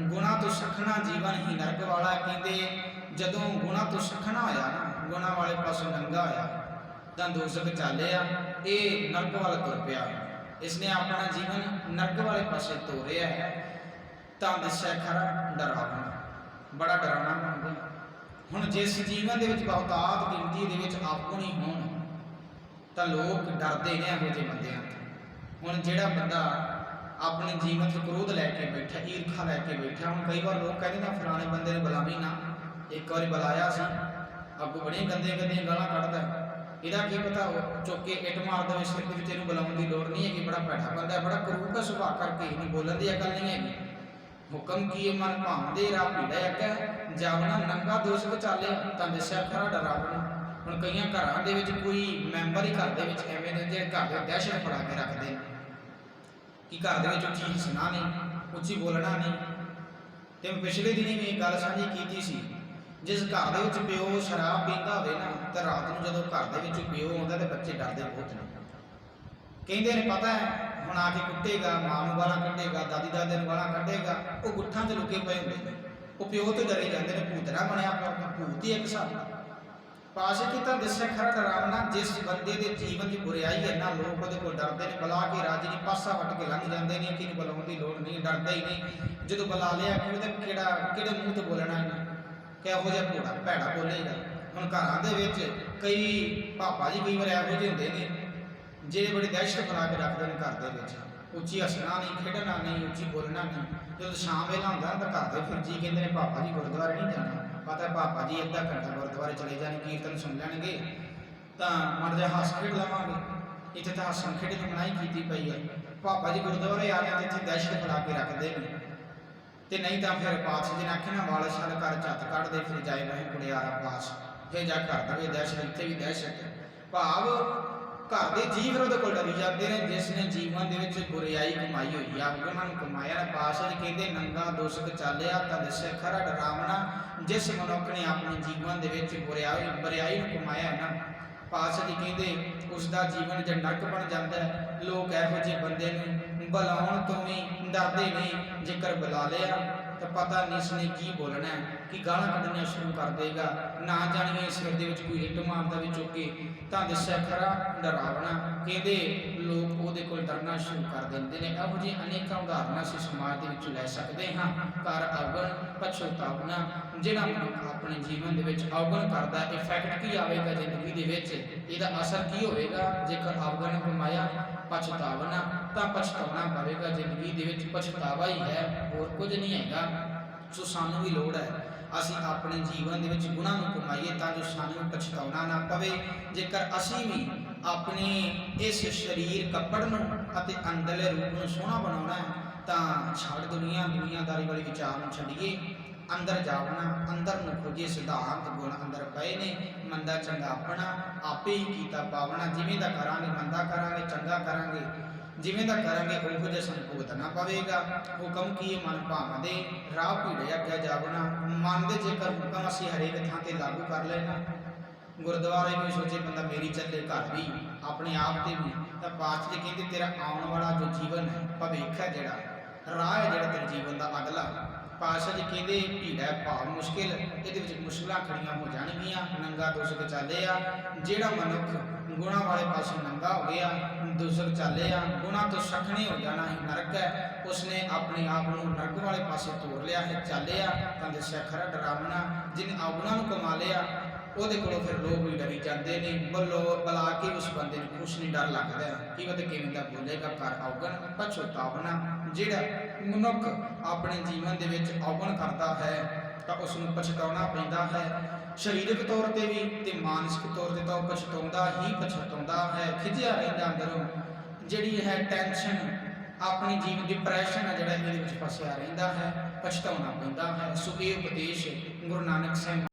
ਗੁਣਾਂ ਤੋਂ ਸਖਣਾ ਜੀਵਨ ਹੀ ਨਰਕ ਵਾਲਾ। ਕਹਿੰਦੇ ਜਦੋਂ ਗੁਣਾਂ ਤੋਂ ਸਖਣਾ ਹੋਇਆ ਨਾ, ਗੁਣਾਂ ਵਾਲੇ ਪਾਸੋਂ ਨੰਗਾ ਹੋਇਆ ਤਾਂ ਦੋਜ਼ਖ ਚਾਲਿਆ, ਇਹ ਨਰਕ ਵੱਲ ਤੁਰ ਪਿਆ। ਇਸਨੇ ਆਪਣਾ ਜੀਵਨ ਨਰਕ ਵਾਲੇ ਪਾਸੇ ਤੋਰਿਆ ਹੈ। ਤਾਂ ਦੱਸਿਆ ਖਰਾ ਡਰਾਵਣਾ, ਬੜਾ ਡਰਾਉਣਾ ਬਣ ਗਿਆ। ਹੁਣ ਜਿਸ ਜੀਵਨ ਦੇ ਵਿੱਚ ਬਹੁਤਾਤ ਗਿਣਤੀ ਦੇ ਵਿੱਚ ਆਪਣੀ ਹੋਣ ਤਾਂ ਲੋਕ ਡਰਦੇ ਨੇ ਇਹੋ ਜਿਹੇ ਬੰਦਿਆਂ ਤੋਂ। ਹੁਣ ਜਿਹੜਾ ਬੰਦਾ ਆਪਣੇ ਜੀਵਨ 'ਚ ਕ੍ਰੋਧ ਲੈ ਕੇ ਬੈਠਾ, ਈਰਖਾ ਲੈ ਕੇ ਬੈਠਾ, ਹੁਣ ਕਈ ਵਾਰ ਲੋਕ ਕਹਿੰਦੇ ਨਾ ਫਲਾਣੇ ਬੰਦੇ ਨੂੰ ਬੁਲਾਵੀਂ ਨਾ। ਇੱਕ ਵਾਰੀ ਬੁਲਾਇਆ ਸੀ, ਅੱਗੋਂ ਬੜੀਆਂ ਗੰਦੀਆਂ ਗਾਲਾਂ ਕੱਢਦਾ। ਇਹਦਾ ਕੀ ਪਤਾ ਉਹ ਚੁੱਕ ਕੇ ਇੱਟ ਮਾਰ ਦੇਵੇ ਸਿਰ ਦੇ ਵਿੱਚ। ਇਹਨੂੰ ਬੁਲਾਉਣ ਦੀ ਲੋੜ ਨਹੀਂ ਹੈਗੀ। ਬੜਾ ਭੈੜਾ ਬੰਦਾ, ਬੜਾ ਕਰੂਗਾ ਸੁਭਾਅ ਕਰਕੇ, ਨਹੀਂ ਬੋਲਣ ਦੀ ਅਕਲ ਨਹੀਂ ਹੈਗੀ। ਹੁਕਮ ਕੀਏ ਮਨ ਭਾਉਂਦੇ ਰਾਹ ਪੀੜਾ ਇੱਕ ਜਾਵਣਾ ਨੰਗਾ ਦੋਜ਼ਖ ਚਾਲਿਆ ਤਾਂ ਦੱਸਿਆ ਖਰਾ ਡਰਾਵਣਾ। ਹੁਣ ਕਈਆਂ ਘਰਾਂ ਦੇ ਵਿੱਚ ਕੋਈ ਮੈਂਬਰ ਹੀ ਘਰ ਦੇ ਵਿੱਚ ਐਵੇਂ ਦੇ ਜਿਹੜੇ ਘਰ ਦੇ ਦਹਿਸ਼ਤ ਫੜਾ ਕੇ ਰੱਖਦੇ ਨੇ ਕਿ ਘਰ ਦੇ ਵਿੱਚ ਉੱਚੀ ਹੱਸਣਾ ਨਹੀਂ, ਉੱਚੀ ਬੋਲਣਾ ਨਹੀਂ। ਤੇ ਮੈਂ ਪਿਛਲੇ ਦਿਨੀ ਵੀ ਇਹ ਗੱਲ ਸਾਂਝੀ ਕੀਤੀ ਸੀ, ਜਿਸ ਘਰ ਦੇ ਵਿੱਚ ਪਿਓ ਸ਼ਰਾਬ ਪੀਂਦਾ ਹੋਵੇ ਨਾ, ਤਾਂ ਰਾਤ ਨੂੰ ਜਦੋਂ ਘਰ ਦੇ ਵਿੱਚ ਪਿਓ ਆਉਂਦਾ ਤੇ ਬੱਚੇ ਡਰਦੇ ਬਹੁਤ ਨੇ। ਕਹਿੰਦੇ ਨੇ ਪਤਾ ਹੈ ਹੁਣ ਆ ਕੇ ਕੁੱਟੇਗਾ, ਮਾਂ ਨੂੰ ਗਾਲਾਂ ਕੱਢੇਗਾ, ਦਾਦੀ ਦਾਦੇ ਨੂੰ ਗਾਲਾਂ ਕੱਢੇਗਾ। ਉਹ ਗੁੱਠਾਂ 'ਚ ਲੁਕੇ ਪਏ ਹੁੰਦੇ ਨੇ, ਉਹ ਪਿਓ ਤੋਂ ਡਰੇ ਜਾਂਦੇ ਨੇ। ਭੂਤਨਾ ਬਣਿਆ ਭੂਤ ਹੀ ਇੱਕ ਹਿਸਾਬ ਦਾ। ਪਾਸ਼ਾ ਕੀ ਤਾਂ ਦੱਸਿਆ ਖਰਾ ਡਰਾਵਣਾ। ਜਿਸ ਬੰਦੇ ਦੇ ਜੀਵਨ ਦੀ ਬੁਰਾਈ ਹੈ ਨਾ, ਲੋਕ ਉਹਦੇ ਕੋਲ ਡਰਦੇ ਨੇ। ਬੁਲਾ ਕੇ ਰਾਜੀ ਨਹੀਂ, ਪਾਸਾ ਵੱਟ ਕੇ ਲੰਘ ਜਾਂਦੇ ਨੇ ਕਿ ਬੁਲਾਉਣ ਦੀ ਲੋੜ ਨਹੀਂ, ਡਰਦਾ ਹੀ ਨਹੀਂ। ਜਦੋਂ ਬੁਲਾ ਲਿਆ ਕਿ ਉਹਦੇ ਕਿਹੜੇ ਮੂੰਹ ਤੋਂ ਬੋਲਣਾ ਇਹਨੇ, ਕਿਹੋ ਜਿਹਾ ਘੋੜਾ ਭੈੜਾ ਬੋਲੇਗਾ। ਹੁਣ ਘਰਾਂ ਦੇ ਵਿੱਚ ਕਈ ਪਾਪਾ ਜੀ ਕਈ ਵਾਰ ਇਹੋ ਜਿਹੇ ਹੁੰਦੇ ਨੇ ਜਿਹੜੇ ਬੜੀ ਦਹਿਸ਼ਤ ਬਣਾ ਕੇ ਰੱਖਦੇ ਨੇ ਘਰ ਦੇ ਵਿੱਚ। ਉੱਚੀ ਹੱਸਣਾ ਨਹੀਂ, ਖੇਡਣਾ ਨਹੀਂ, ਉੱਚੀ ਬੋਲਣਾ ਨਹੀਂ। ਜਦੋਂ ਸ਼ਾਮ ਵੇਲਾ ਹੁੰਦਾ ਤਾਂ ਘਰ ਦੇ ਫਿਰ ਜੀ ਕਹਿੰਦੇ ਨੇ ਪਾਪਾ ਜੀ ਗੁਰਦੁਆਰੇ ਨਹੀਂ ਜਾਣਾ। ਪਤਾ ਪਾਪਾ ਜੀ ਅੱਧਾ ਘੰਟਾ ਗੁਰਦੁਆਰੇ ਚਲੇ ਜਾਣ, ਕੀਰਤਨ ਸੁਣ ਲੈਣਗੇ ਤਾਂ ਮੜ ਜਾ ਹੱਸ ਖੇਡ ਲਵਾਂਗੇ। ਇੱਥੇ ਤਾਂ ਹੱਸਣ ਖੇਡ ਦੀ ਮਨਾਹੀ ਕੀਤੀ ਪਈ ਹੈ। ਪਾਪਾ ਜੀ ਗੁਰਦੁਆਰੇ ਆ ਜਾਂਦੇ ਇੱਥੇ ਦਹਿਸ਼ਤ ਬਣਾ ਕੇ ਰੱਖਦੇ ਨੇ। ਤੇ ਨਹੀਂ ਤਾਂ ਫਿਰ ਪਾਤਸ਼ਾਹ ਜੀ ਨੇ ਆਖਿਆ ਨਾ ਵਾਲ ਛੱਡ ਕਰ ਝੱਤ ਕੱਢਦੇ ਫਿਰ ਜਾਏ ਮੈਂ ਕੁੜਿਆਰਾ ਪਾਸ। ਫਿਰ ਜਾ ਘਰ ਦੇ ਦਹਿਸ਼ਤ, ਇੱਥੇ ਵੀ ਦਹਿਸ਼ਤ। ਭਾਵ ਘਰ ਦੇ ਜੀਵ ਉਹਦੇ ਕੋਲ ਡਰੀ ਜਾਂਦੇ ਨੇ ਜਿਸ ਨੇ ਜੀਵਨ ਦੇ ਵਿੱਚ ਬੁਰਾਈ ਕਮਾਈ ਹੋਈ ਆ, ਉਹਨਾਂ ਨੂੰ ਕਮਾਇਆ ਨਾ। ਪਾਤਸ਼ਾਹ ਜੀ ਕਹਿੰਦੇ ਨੰਗਾ ਦੋਜ਼ਖ ਚਾਲਿਆ ਤਾਂ ਦੱਸਿਆ ਖਰਾ ਡਰਾਵਣਾ। ਜਿਸ ਮਨੁੱਖ ਨੇ ਆਪਣੇ ਜੀਵਨ ਦੇ ਵਿੱਚ ਬੁਰਾਈ ਨੂੰ ਕਮਾਇਆ ਨਾ, ਪਾਤਸ਼ਾਹ ਜੀ ਕਹਿੰਦੇ ਉਸ ਦਾ ਜੀਵਨ ਜੇ ਨਰਕ ਬਣ ਜਾਂਦਾ ਹੈ। ਲੋਕ ਇਹੋ ਜਿਹੇ ਬੰਦੇ ਨੂੰ ਬੁਲਾਉਣ ਤੋਂ ਵੀ ਡਰਦੇ ਨੇ। ਜੇਕਰ ਬੁਲਾ ਲਿਆ ਤਾਂ ਪਤਾ ਨਹੀਂ ਇਸਨੇ ਕੀ ਬੋਲਣਾ ਹੈ, ਕਿ ਗਾਲਾਂ ਕੱਢਣੀਆਂ ਸ਼ੁਰੂ ਕਰ ਦੇਗਾ। ਨਾ ਜਾਣੀਏ ਸਿਰ ਦੇ ਵਿੱਚ ਕੋਈ ਹਿੱਟ ਮਾਰਦਾ ਵੀ ਚੁੱਕ ਕੇ ਤਾਂ ਦੱਸਿਆ ਖਰਾ ਡਰਾਵਣਾ। ਕਹਿੰਦੇ ਲੋਕ ਉਹਦੇ ਕੋਲ ਡਰਨਾ ਸ਼ੁਰੂ ਕਰ ਦਿੰਦੇ ਨੇ। ਇਹੋ ਜਿਹੀ ਅਨੇਕਾਂ ਉਦਾਹਰਨਾਂ ਅਸੀਂ ਸਮਾਜ ਦੇ ਵਿੱਚ ਲੈ ਸਕਦੇ ਹਾਂ। ਕਰ ਅਵਗਣ ਪਛਤਾਵਨਾ। ਜਿਹੜਾ ਮਨੁੱਖ ਆਪਣੇ ਜੀਵਨ ਦੇ ਵਿੱਚ ਅਵਗਣ ਕਰਦਾ, ਇਫੈਕਟ ਕੀ ਆਵੇਗਾ ਜ਼ਿੰਦਗੀ ਦੇ ਵਿੱਚ, ਇਹਦਾ ਅਸਰ ਕੀ ਹੋਵੇਗਾ। ਜੇਕਰ ਅਵਗਣ ਕਮਾਇਆ ਪਛਤਾਵਨਾ ਤਾਂ ਪਛਤਾਉਣਾ ਪਵੇਗਾ। ਜ਼ਿੰਦਗੀ ਦੇ ਵਿੱਚ ਪਛਤਾਵਾ ਹੀ ਹੈ, ਹੋਰ ਕੁਝ ਨਹੀਂ ਹੈਗਾ। ਸੋ ਸਾਨੂੰ ਵੀ ਲੋੜ ਹੈ ਅਸੀਂ ਆਪਣੇ ਜੀਵਨ ਦੇ ਵਿੱਚ ਗੁਣਾਂ ਨੂੰ ਕਮਾਈਏ ਤਾਂ ਜੋ ਸਾਨੂੰ ਪਛਤਾਉਣਾ ਨਾ ਪਵੇ। ਜੇਕਰ ਅਸੀਂ ਵੀ ਆਪਣੇ ਇਸ ਸਰੀਰ ਕੱਪੜ ਨੂੰ ਅਤੇ ਅੰਦਰਲੇ ਰੂਪ ਨੂੰ ਸੋਹਣਾ ਬਣਾਉਣਾ ਹੈ ਤਾਂ ਛੱਡ ਦੁਨੀਆਦਾਰੀ ਵਾਲੀ ਵਿਚਾਰ ਨੂੰ ਛੱਡੀਏ ਅੰਦਰ ਜਾਵਣਾ, ਅੰਦਰ ਨੂੰ ਖੋਜੇ ਸਿਧਾਂਤ ਗੁਣ ਅੰਦਰ ਪਏ ਨੇ, ਮੰਦਾ ਚੰਗਾ ਆਪਣਾ ਆਪੇ ਹੀ ਕੀਤਾ ਪਾਵਣਾ। ਜਿਵੇਂ ਦਾ ਕਰਾਂਗੇ ਮੰਦਾ ਕਰਾਂਗੇ, ਚੰਗਾ ਕਰਾਂਗੇ ਜਿਵੇਂ ਦਾ ਕਰਾਂਗੇ ਉਹੋ ਜਿਹਾ ਸਾਨੂੰ ਭੁਗਤਣਾ ਪਵੇਗਾ। ਹੁਕਮ ਕੀ ਮਨ ਭਾਵਦੇ ਰਾਹ ਭੀੜੇ ਅੱਗੇ ਜਾਵਣਾ। ਮਨ ਦੇ ਜੇਕਰ ਹੁਕਮ ਅਸੀਂ ਹਰੇਕ ਥਾਂ ਤੇ ਲਾਗੂ ਕਰ ਲੈਣਾ, ਗੁਰਦੁਆਰੇ ਵੀ ਸੋਚੇ ਬੰਦਾ ਮੇਰੀ ਚੱਲੇ, ਘਰ ਵੀ ਆਪਣੇ ਆਪ ਤੇ ਵੀ, ਤਾਂ ਪਾਤਸ਼ਾਹ ਜੀ ਕਹਿੰਦੇ ਤੇਰਾ ਆਉਣ ਵਾਲਾ ਜੋ ਜੀਵਨ ਹੈ, ਭਵਿੱਖ ਹੈ, ਜਿਹੜਾ ਰਾਹ ਹੈ, ਜਿਹੜਾ ਤੇਰੇ ਜੀਵਨ ਦਾ ਅਗਲਾ, ਪਾਤਸ਼ਾਹ ਜੀ ਕਹਿੰਦੇ ਭੀੜਾ ਭਾਵ ਮੁਸ਼ਕਿਲ, ਇਹਦੇ ਵਿੱਚ ਮੁਸ਼ਕਿਲਾਂ ਖੜੀਆਂ ਹੋ ਜਾਣਗੀਆਂ। ਨੰਗਾ ਦੁਸ਼ਕ ਚੱਲੇ ਆ, ਜਿਹੜਾ ਮਨੁੱਖ ਗੁਣਾਂ ਵਾਲੇ ਪਾਸੇ ਨੰਗਾ ਹੋ ਗਿਆ, ਦੁਸ਼ਕ ਚੱਲੇ ਆ, ਗੁਣਾਂ ਤੋਂ ਸਖਣੇ ਹੋ ਜਾਣਾ ਹੀ ਨਰਕ ਹੈ। ਉਸਨੇ ਆਪਣੇ ਆਪ ਨੂੰ ਨਰਕ ਵਾਲੇ ਪਾਸੇ ਤੋਰ ਲਿਆ ਹੈ, ਚੱਲਿਆ ਤਾਂ ਦੱਸਿਆ ਖਰਾ ਡਰਾਵਣਾ। ਜਿਹਨੇ ਅਵਗੁਣਾਂ ਨੂੰ ਕਮਾ ਲਿਆ ਉਹਦੇ ਕੋਲੋਂ ਫਿਰ ਲੋਕ ਵੀ ਡਰੀ ਜਾਂਦੇ ਨੇ, ਬੁਲਾ ਕੇ ਉਸ ਬੰਦੇ ਨੂੰ ਕੁਛ ਨਹੀਂ ਡਰ ਲੱਗਦਾ, ਕੀ ਪਤਾ ਕਿਵੇਂ ਦਾ ਬੋਲੇਗਾ। ਕਰ ਅਵਗਣ ਪਛਤਾਵਣਾ। ਜਿਹੜਾ ਮਨੁੱਖ ਆਪਣੇ ਜੀਵਨ ਦੇ ਵਿੱਚ ਅਵਗਣ ਕਰਦਾ ਹੈ ਤਾਂ ਉਸ ਨੂੰ ਪਛਤਾਉਣਾ ਪੈਂਦਾ ਹੈ, ਸਰੀਰਕ ਤੌਰ ਤੇ ਵੀ ਤੇ ਮਾਨਸਿਕ ਤੌਰ ਤੇ ਤਾਂ ਉਹ ਪਛਤਾਉਂਦਾ ਹੈ, ਖਿਝਿਆ ਰਹਿੰਦਾ ਅੰਦਰੋਂ। ਜਿਹੜੀ ਹੈ ਟੈਨਸ਼ਨ, ਆਪਣੀ ਜੀਵਨ ਡਿਪਰੈਸ਼ਨ ਹੈ ਜਿਹੜਾ ਇਹਦੇ ਵਿੱਚ ਫਸਿਆ ਰਹਿੰਦਾ ਹੈ, ਪਛਤਾਉਣਾ ਪੈਂਦਾ ਹੈ। ਸੋ ਇਹ ਉਪਦੇਸ਼ ਗੁਰੂ ਨਾਨਕ ਸਾਹਿਬ